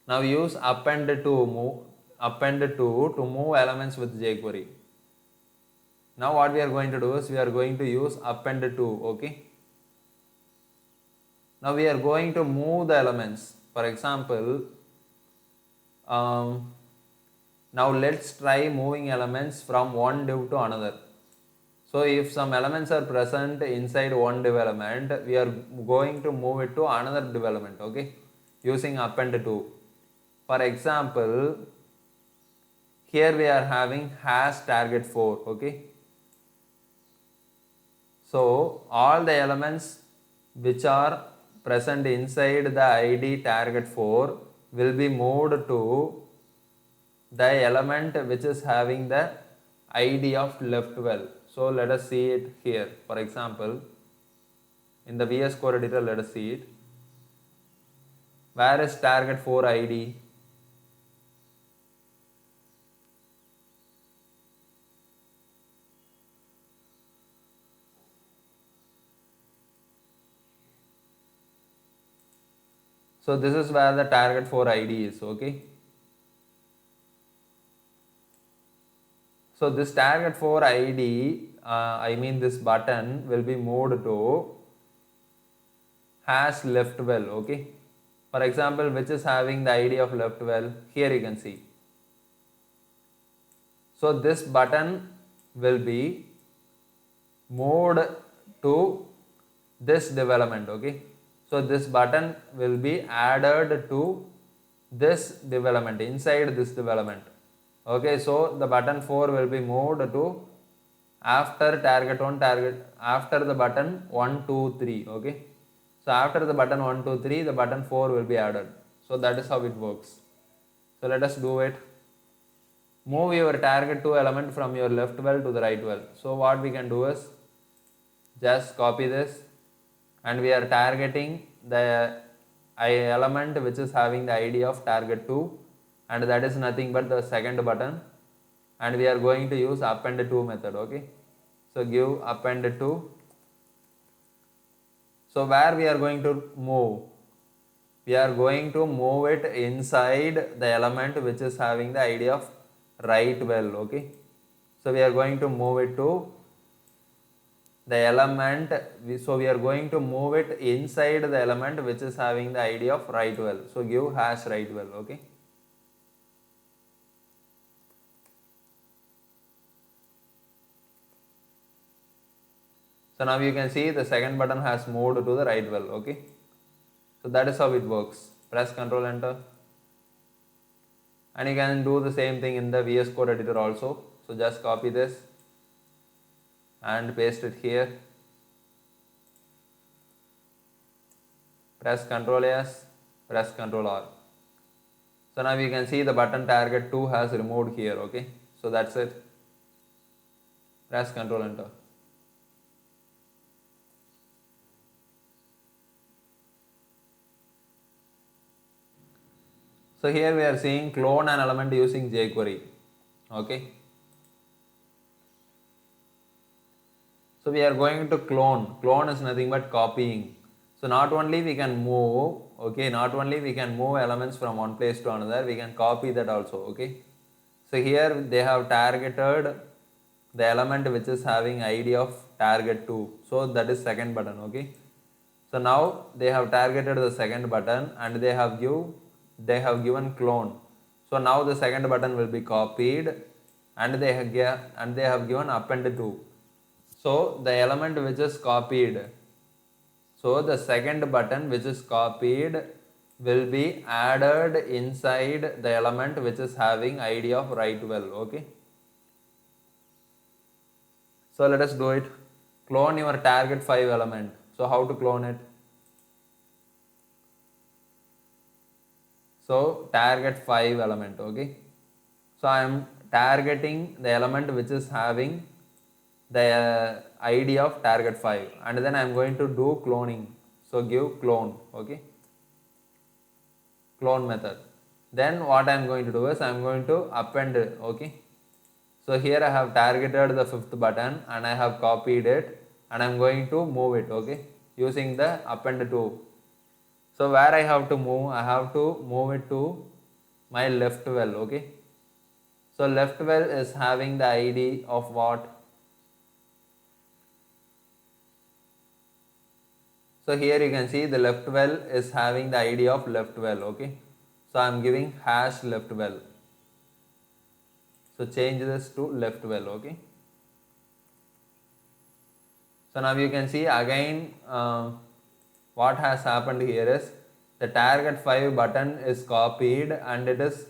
Now use append to move elements with jQuery. Now what we are going to do is we are going to use append to. Okay. Now we are going to move the elements. For example, now let's try moving elements from one div to another. So if some elements are present inside one div element, we are going to move it to another div element. Okay, using append to. For example, here we are having hash target 4. Okay. So all the elements which are present inside the ID target 4 will be moved to the element which is having the ID of left well. So let us see it here. For example, in the VS Code editor, let us see it. Where is target 4 ID? So this is where the target 4 ID is. Okay. So this target 4 ID, I mean this button will be moved to hash left well. Okay. For example, which is having the ID of left well, here you can see. So this button will be moved to this development. Okay. So this button will be added to this development, inside this development. Okay, so the button 4 will be moved to after target 1, after the button 1, 2, 3. Okay, so after the button 1, 2, 3, the button 4 will be added. So that is how it works. So let us do it. Move your target 2 element from your left well to the right well. So what we can do is just copy this, and we are targeting the element which is having the ID of target 2, and that is nothing but the second button, and we are going to use append to method. Okay, so give append to. So where we are going to move? We are going to move it inside the element which is having the ID of right well. Okay, so we are going to move it to the element, so we are going to move it inside the element which is having the ID of right well. So give hash right well. Okay. So now you can see the second button has moved to the right well. Okay. So that is how it works. Press Ctrl Enter. and you can do the same thing in the VS Code editor also. So just copy this and paste it here. Press Ctrl S, press Ctrl R. So now you can see the button target 2 has removed here, okay. So that's it. Press Ctrl Enter. So here we are seeing clone an element using jQuery, okay. So we are going to clone is nothing but copying. So not only we can move, okay, not only we can move elements from one place to another, we can copy that also, okay. So here they have targeted the element which is having ID of target 2. So that is second button, okay. So now they have targeted the second button and they have given clone. So now the second button will be copied and they have given append to. So the element which is copied, so the second button which is copied will be added inside the element which is having ID of write well, okay. So let us do it. Clone your target 5 element. So how to clone it? So target 5 element, okay. So I am targeting the element which is having the ID of target 5 and then I am going to do cloning. So give clone, okay, clone method. Then what I am going to do is I am going to append, okay. So here I have targeted the 5th button and I have copied it and I am going to move it, okay, using the append to. So where I have to move it to my left well, okay. So left well is having the ID of what? So here you can see the left well is having the ID of left well, okay. So I am giving hash left well. So change this to left well, okay. So now you can see again what has happened here is the target 5 button is copied and it is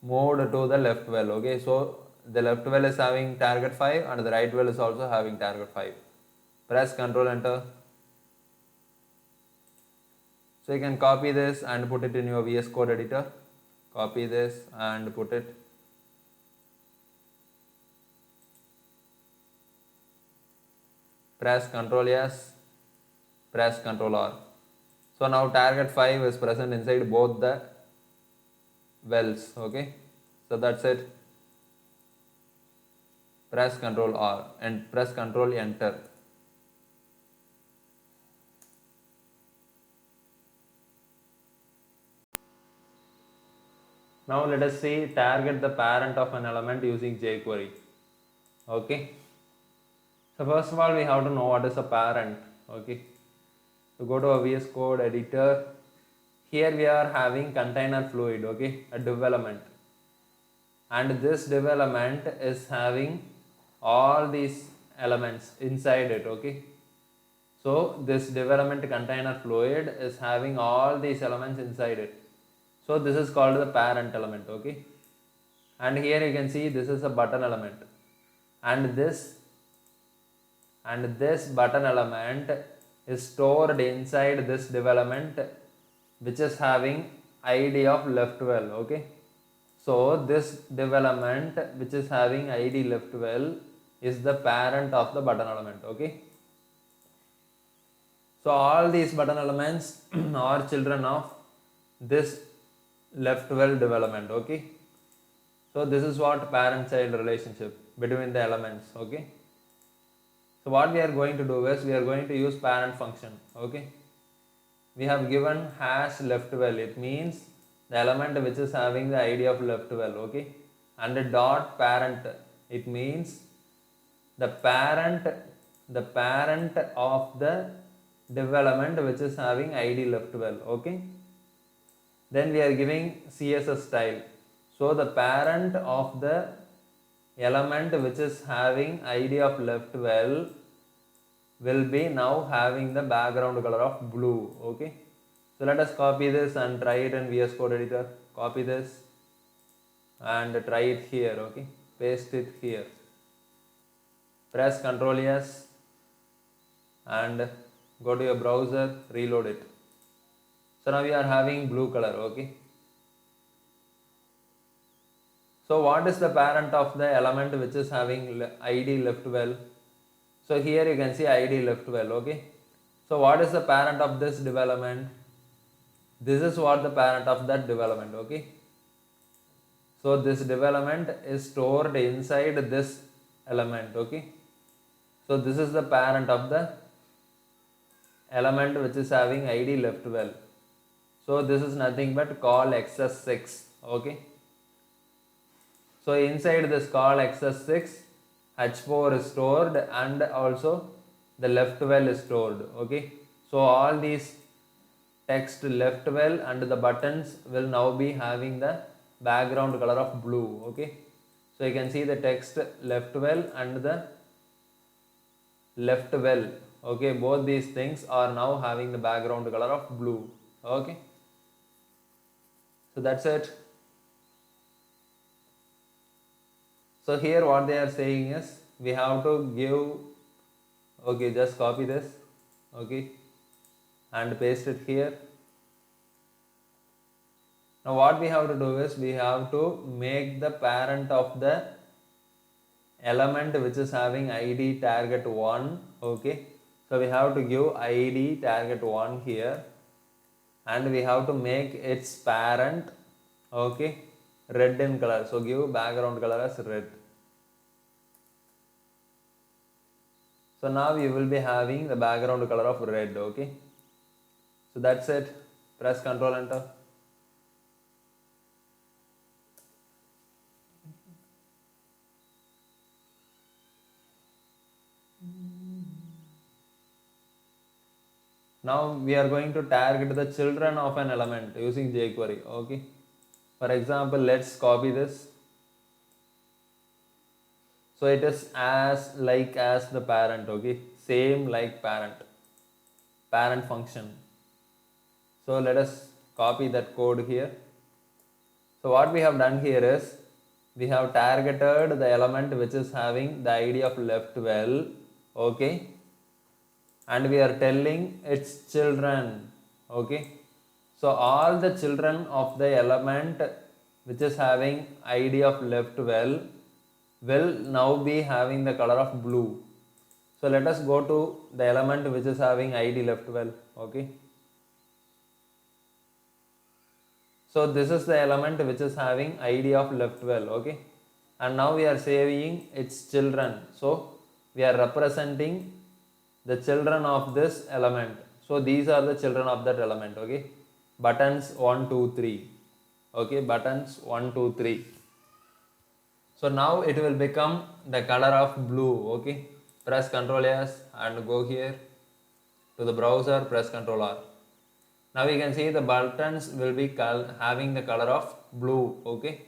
moved to the left well, okay. So the left well is having target 5 and the right well is also having target 5. Press Ctrl Enter. So you can copy this and put it in your VS Code editor. Copy this and put it. Press Ctrl S, press Ctrl R. So now target 5 is present inside both the wells, okay. So that's it. Press Ctrl R and press Ctrl Enter. Now let us see target the parent of an element using jQuery, okay. So first of all we have to know what is a parent, okay. So go to a VS Code editor. Here we are having container fluid, okay, a development, and this development is having all these elements inside it, okay. So this development container fluid is having all these elements inside it. So this is called the parent element, okay. And here you can see this is a button element, and this button element is stored inside this development which is having ID of left well, okay. So this development which is having ID left well is the parent of the button element, okay. So all these button elements are children of this left well development, okay. So this is what parent child relationship between the elements, okay. So what we are going to do is we are going to use parent function, okay. We have given hash left well, it means the element which is having the ID of left well, okay, and the dot parent, it means the parent of the development which is having ID left well, okay. Then we are giving CSS style. So the parent of the element which is having ID of left well will be now having the background color of blue, okay. So let us copy this and try it in VS Code editor. Copy this and try it here. Okay, paste it here, press Ctrl S and go to your browser, reload it. So now we are having blue color. Okay, so what is the parent of the element which is having id left well? So here you can see id left well. Okay, so what is the parent of this development? This is what the parent of that development. Okay, so this development is stored inside this element. Okay, so this is the parent of the element which is having id left well. So this is nothing but call access6. Okay, so inside this call access6, h4 is stored and also the left well is stored. Okay, so all these text left well and the buttons will now be having the background color of blue. Okay, so you can see the text left well and the left well. Okay, both these things are now having the background color of blue. Okay, so that's it. So here what they are saying is we have to give, okay, just copy this, okay, and paste it here. Now what we have to do is we have to make the parent of the element which is having id target 1. Okay, so we have to give id target 1 here and we have to make its parent, okay, red in color. So give background color as red. So now you will be having the background color of red. Okay, so that's it. Press Ctrl Enter. Now we are going to target the children of an element using jQuery. Okay, for example, let's copy this. So it is as like as the parent. Okay, same like parent function. So let us copy that code here. So what we have done here is we have targeted the element which is having the id of left well. Okay, and we are telling its children. Okay, so all the children of the element which is having id of left well will now be having the color of blue. So let us go to the element which is having id left well. Okay, so this is the element which is having id of left well. Okay, and now we are saving its children. So we are representing the children of this element. So these are the children of that element. Okay, buttons 1 2 3. Okay, buttons 1 2 3. So now it will become the color of blue. Okay, press Ctrl S and go here to the browser, press Ctrl R. Now we can see the buttons will be having the color of blue. Okay,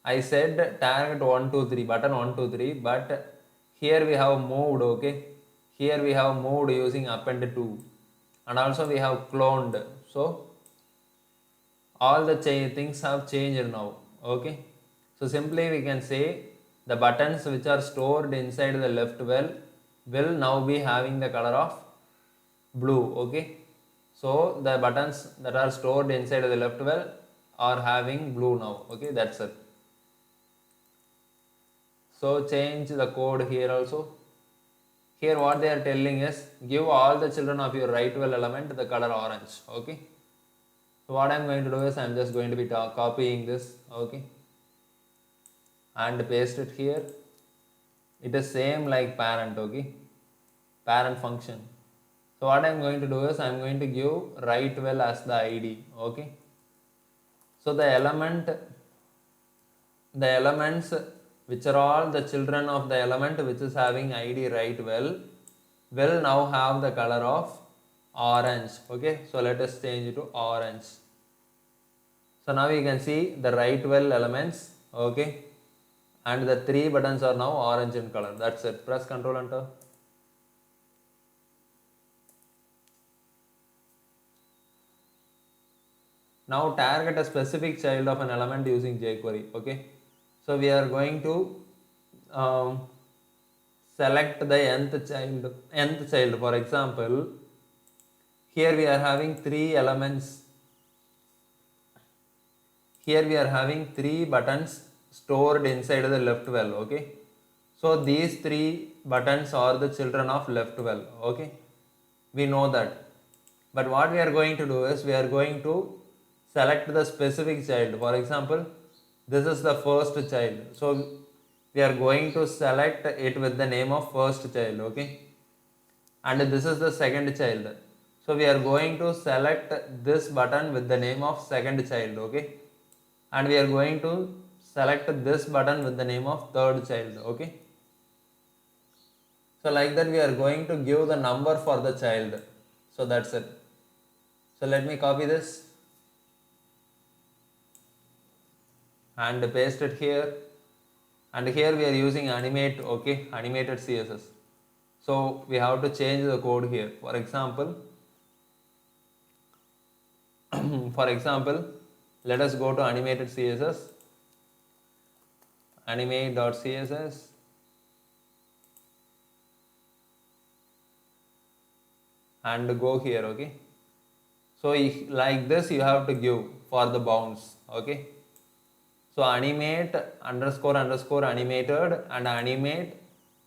I said target 1 2 3, button 1 2 3, but here we have moved. Okay, here we have moved using append to, and also we have cloned. So all the things have changed now. Okay, so simply we can say the buttons which are stored inside the left well will now be having the color of blue. Okay, so the buttons that are stored inside the left well are having blue now. Okay, that's it. So change the code here also. Here what they are telling is give all the children of your right well element the color orange. Okay, so what I am going to do is I am just going to be copying this. Okay, and paste it here. It is same like parent. Okay, parent function. So what I am going to do is I am going to give right well as the id. Okay, so the elements which are all the children of the element which is having id right well will now have the color of orange. Okay, so let us change it to orange. So now you can see the right well elements. Okay, and the 3 buttons are now orange in color. That's it. Press Ctrl Enter. Now target a specific child of an element using jQuery. Okay, so we are going to um, select the nth child. For example, here we are having three elements. Here we are having three buttons stored inside the left well. Okay, so these three buttons are the children of left well. Okay, we know that. But what we are going to do is we are going to select the specific child. For example, this is the first child. So we are going to select it with the name of first child. Okay, and this is the second child. So we are going to select this button with the name of second child. Okay, and we are going to select this button with the name of third child. Okay, so like that we are going to give the number for the child. So that's it. So let me copy this and paste it here, and here we are using animate. Okay, animated CSS. So we have to change the code here. For example, let us go to animated CSS, animate.css, and go here. Okay, so like this you have to give for the bounds. Okay, so animate underscore underscore animated and animate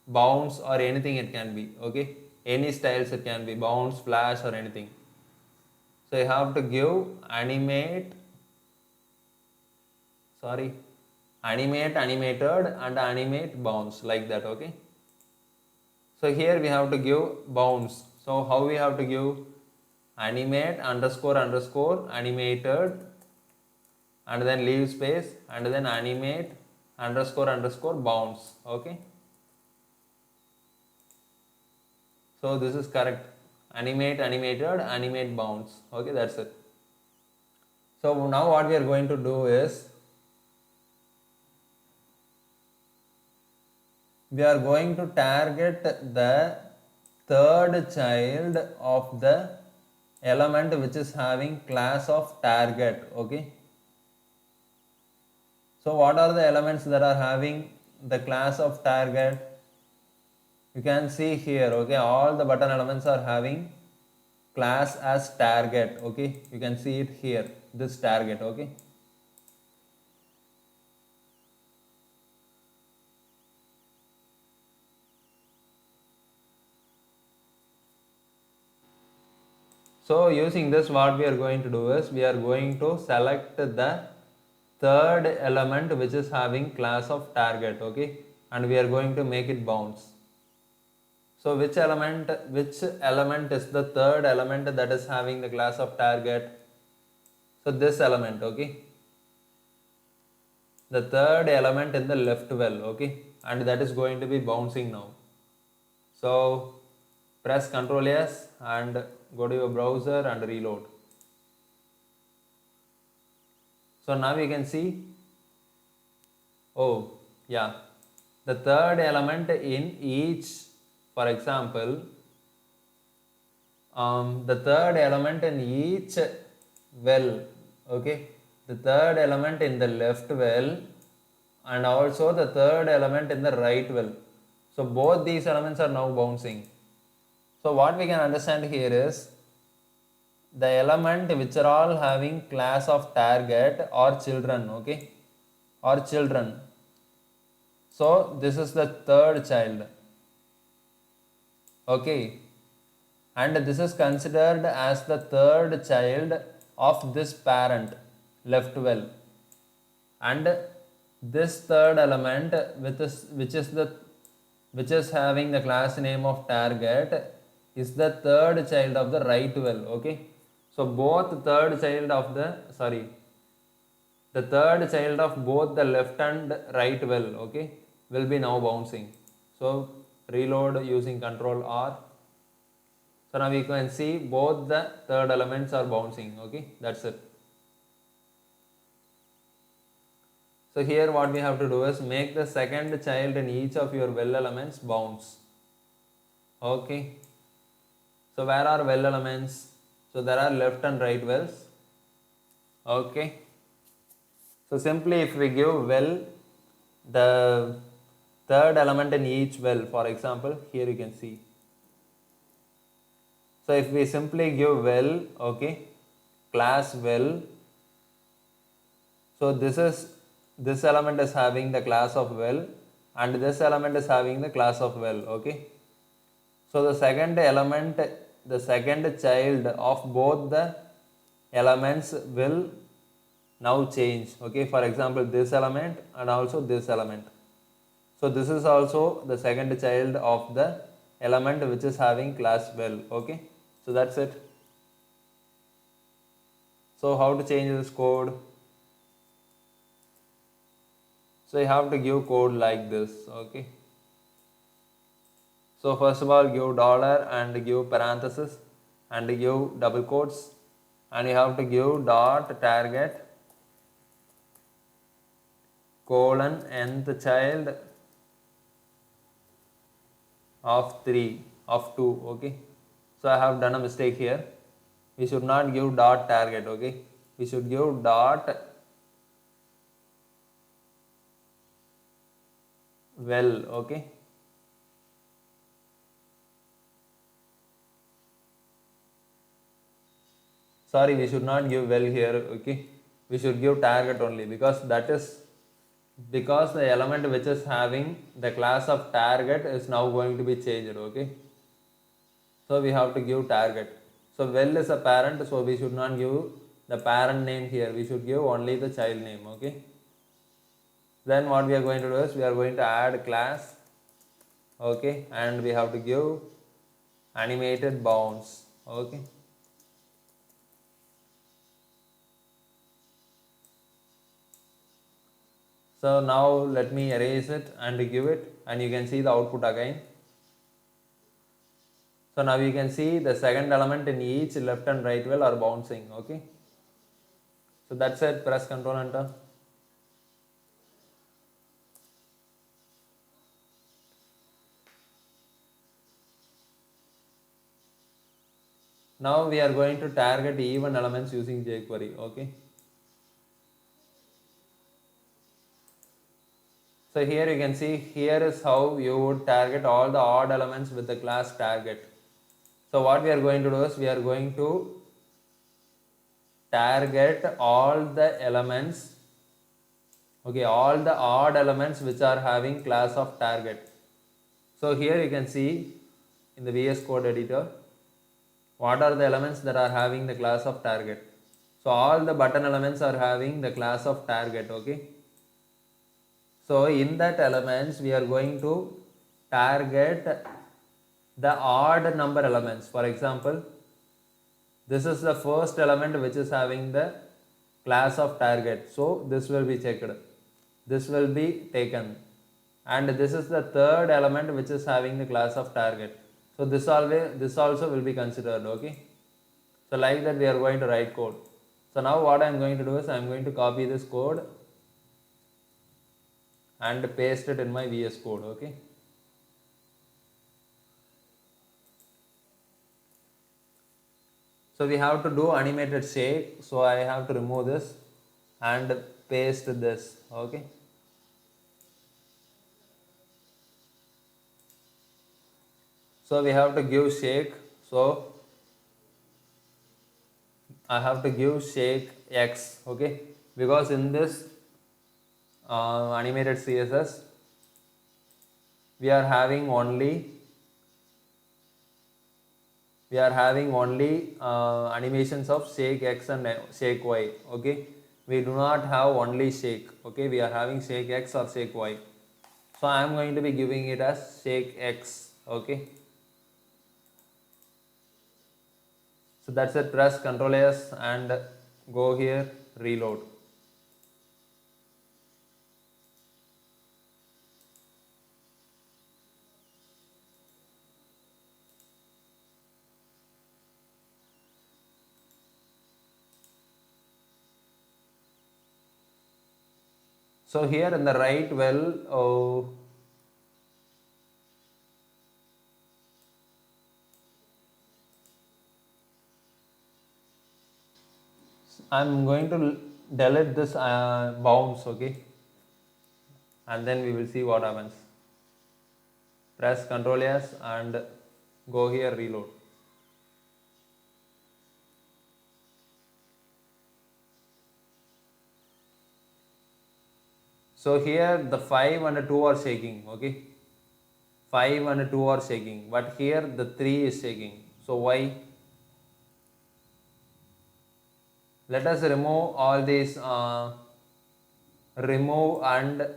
bounds or anything it can be. Okay, any styles it can be, bounds, flash, or anything. So you have to give animate animated and animate bounds, like that. Okay, so here we have to give bounds. So how we have to give? Animate underscore underscore animated and then leave space and then animate underscore underscore bounds. Okay, so this is correct. Animate animated animate bounds. Okay, that's it. So now what we are going to do is we are going to target the third child of the element which is having class of target. Okay, so what are the elements that are having the class of target? You can see here. Okay, all the button elements are having class as target. Okay, you can see it here, this target. Okay, so using this, what we are going to do is we are going to select the third element which is having class of target. Okay, and we are going to make it bounds. So which element is the third element that is having the class of target? So this element. Okay, the third element in the left well. Okay, and that is going to be bouncing now. So press Ctrl S and go to your browser and reload. So now you can see, oh yeah, the third element in each, for example, the third element in each well. Okay, the third element in the left well and also the third element in the right well. So both these elements are now bouncing. So what we can understand here is the element which are all having class of target or children. Okay, or children. So this is the third child. Okay, and this is considered as the third child of this parent left well, and this third element which is having the class name of target is the third child of the right well. Okay, so both third child of the third child of both the left and right well. Okay, will be now bouncing. So reload using Ctrl R. So now we can see both the third elements are bouncing. Okay, that's it. So here what we have to do is make the second child in each of your well elements bounce. Okay, so where are well elements? So there are left and right wells. Okay. So simply if we give well, the third element in each well, for example, here you can see. So if we simply give well, okay, class well, so this element is having the class of well, and this element is having the class of well, okay. So the second element, the second child of both the elements will now change, okay. For example, this element and also this element. So this is also the second child of the element which is having class well, okay. So that's it. So how to change this code? So you have to give code like this, okay. So first of all, give dollar and give parenthesis and give double quotes, and you have to give dot target colon nth child of 3 of 2, okay. So I have done a mistake here. We should not give dot target, okay. We should give dot well, okay. Sorry, we should not give well here, okay. We should give target only, because the element which is having the class of target is now going to be changed, okay. So we have to give target. So well is a parent, so we should not give the parent name here, we should give only the child name, okay. Then what we are going to do is we are going to add class, okay, and we have to give animated bounds, okay. So now let me erase it and give it, and you can see the output again. So now you can see the second element in each left and right well are bouncing, okay. So that's it, press Ctrl Enter. Now we are going to target even elements using jQuery, okay. So here you can see, here is how you would target all the odd elements with the class target. So what we are going to do is we are going to target all the elements, okay, all the odd elements which are having class of target. So here you can see in the VS Code editor, what are the elements that are having the class of target. So all the button elements are having the class of target, okay. So in that elements we are going to target the odd number elements. For example, this is the first element which is having the class of target, so this will be checked, this will be taken, and this is the third element which is having the class of target, so this also will be considered, okay. So like that we are going to write code. So now what I am going to do is I am going to copy this code and paste it in my VS Code, okay. So we have to do animated shake, so I have to remove this and paste this, okay. So we have to give shake, so I have to give shake X, okay, because in this animated CSS we are having only animations of shake X and shake Y, okay. We do not have only shake, okay, we are having shake X or shake Y. So I am going to be giving it as shake X, okay. So that's it, press Ctrl S and go here, reload. So here in the right well, I'm going to delete this bounds, okay, and then we will see what happens. Press Ctrl S and go here, reload. So here the 5 and 2 are shaking, okay, 5 and 2 are shaking, but here the 3 is shaking. So why? Let us remove all these remove and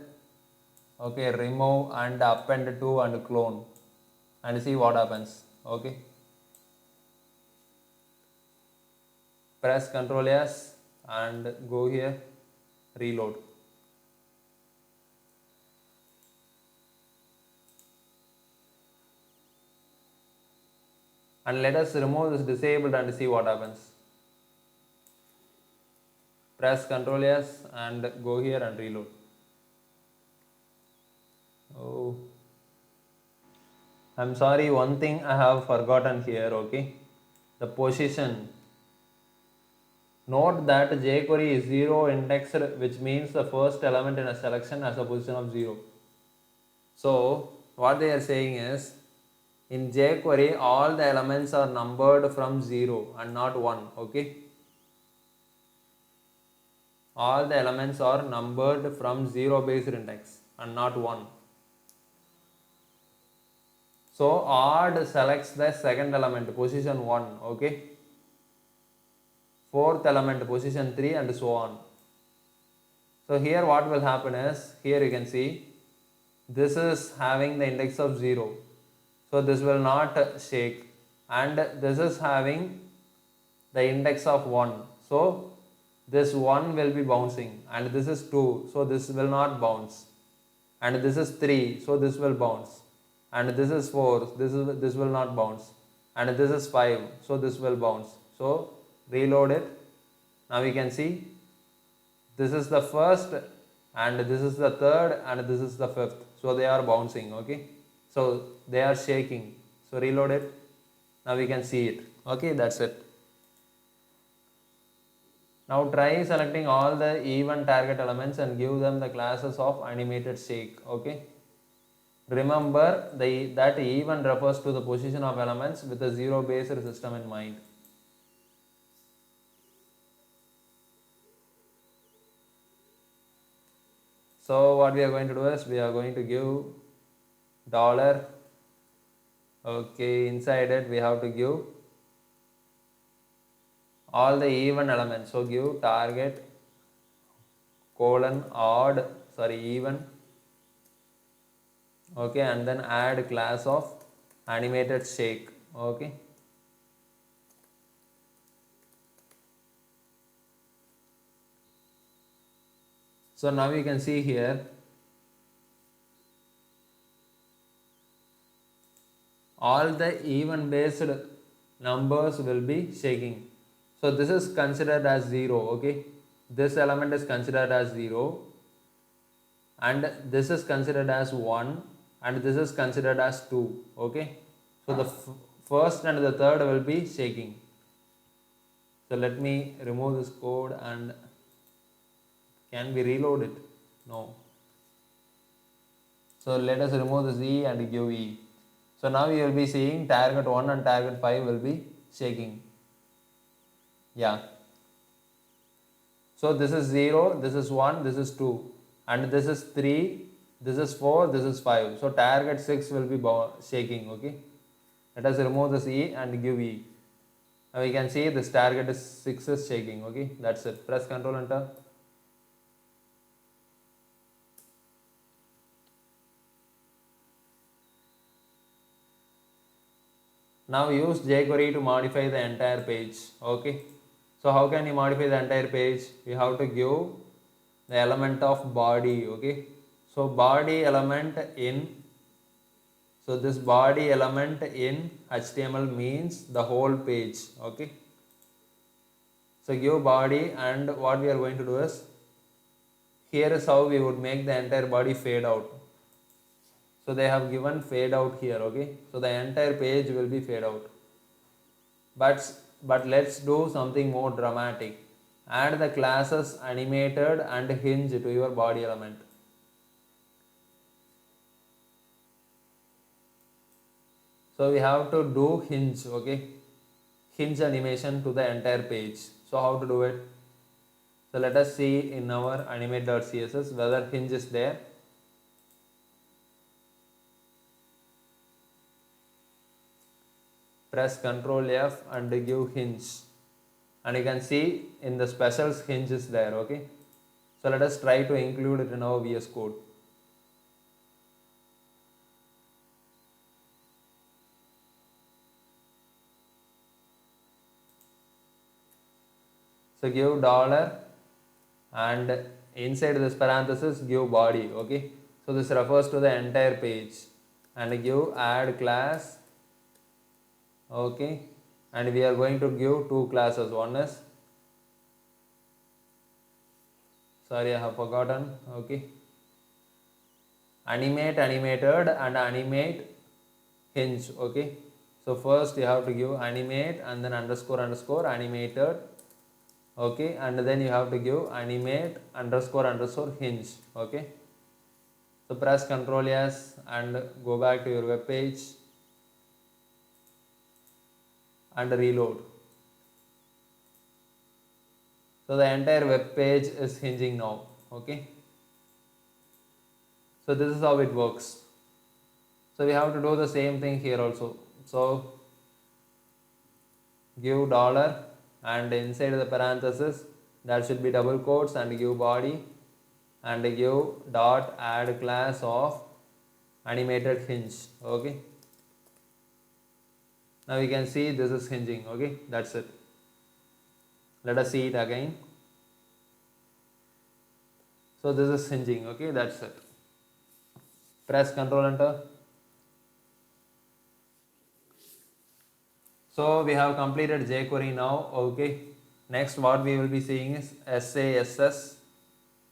okay, remove and append to and clone and see what happens. Okay, press Ctrl S and go here, reload. And let us remove this disabled and see what happens. Press Ctrl S and go here and reload. Oh, I'm sorry, one thing I have forgotten here, okay, the position. Note that jQuery is 0 indexed, which means the first element in a selection has a position of 0. So what they are saying is, in jQuery all the elements are numbered from 0 and not 1, okay. All the elements are numbered from 0 based index and not 1. So odd selects the second element, position 1, okay. Fourth element, position 3, and so on. So here what will happen is, here you can see this is having the index of 0, so this will not shake, and this is having the index of 1, so this 1 will be bouncing, and this is 2, so this will not bounce, and this is 3, so this will bounce, and this is 4, this will not bounce, and this is 5, so this will bounce. So reload it. Now we can see this is the first, and this is the third, and this is the fifth, so they are bouncing, okay, so they are shaking. So reload it. Now we can see it, okay, that's it. Now try selecting all the even target elements and give them the classes of animated shake, okay. Remember that even refers to the position of elements with a 0 based system in mind. So what we are going to do is, we are going to give dollar, okay, inside it we have to give all the even elements. So give target colon odd, sorry, even, okay, and then add class of animated shake, okay. So now you can see here all the even based numbers will be shaking. So this is considered as 0, okay, this element is considered as 0, and this is considered as 1, and this is considered as 2, okay. So the first and the third will be shaking. So let me remove this code, and can we reload it? No. So let us remove this E and give E. So now you will be seeing target 1 and target 5 will be shaking. Yeah. So this is 0, this is 1, this is 2, and this is 3, this is 4, this is 5. So target 6 will be shaking, okay. Let us remove this E and give E. Now we can see this target is 6 is shaking, okay. That's it. Press Ctrl Enter. Now use jQuery to modify the entire page, okay. So how can you modify the entire page? You have to give the element of body, okay. So body element in, so this body element in HTML means the whole page, okay. So give body, and what we are going to do is, here is how we would make the entire body fade out. So they have given fade out here, okay. So the entire page will be fade out. But let's do something more dramatic. add the classes animated and hinge to your body element. So we have to do hinge, okay, hinge animation to the entire page. So how to do it? So let us see in our animate.css whether hinge is there. Press Ctrl F and give hinge, and you can see in the specials hinge is there, okay. So let us try to include it in our VS Code. So give dollar and inside this parenthesis give body, okay. So this refers to the entire page, and give add class, okay, and we are going to give two classes. One is, sorry I have forgotten, okay, animate animated and animate hinge, okay. So first you have to give animate and then underscore underscore animated, okay, and then you have to give animate underscore underscore hinge, okay. So press Ctrl S and go back to your web page and reload. So the entire web page is hinging now, okay. So this is how it works. So we have to do the same thing here also. So give dollar and inside the parenthesis that should be double quotes and give body and give dot add class of animated hinge, okay. Now you can see this is hinging, okay, that's it. Let us see it again. So this is hinging, okay, that's it. Press Ctrl Enter. So we have completed jQuery now, okay. Next what we will be seeing is SASS,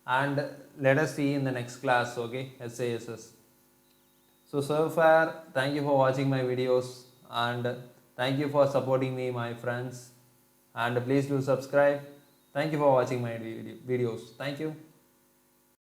and let us see in the next class, okay, SASS. So far thank you for watching my videos, and thank you for supporting me, my friends, and please do subscribe. Thank you for watching my videos. Thank you.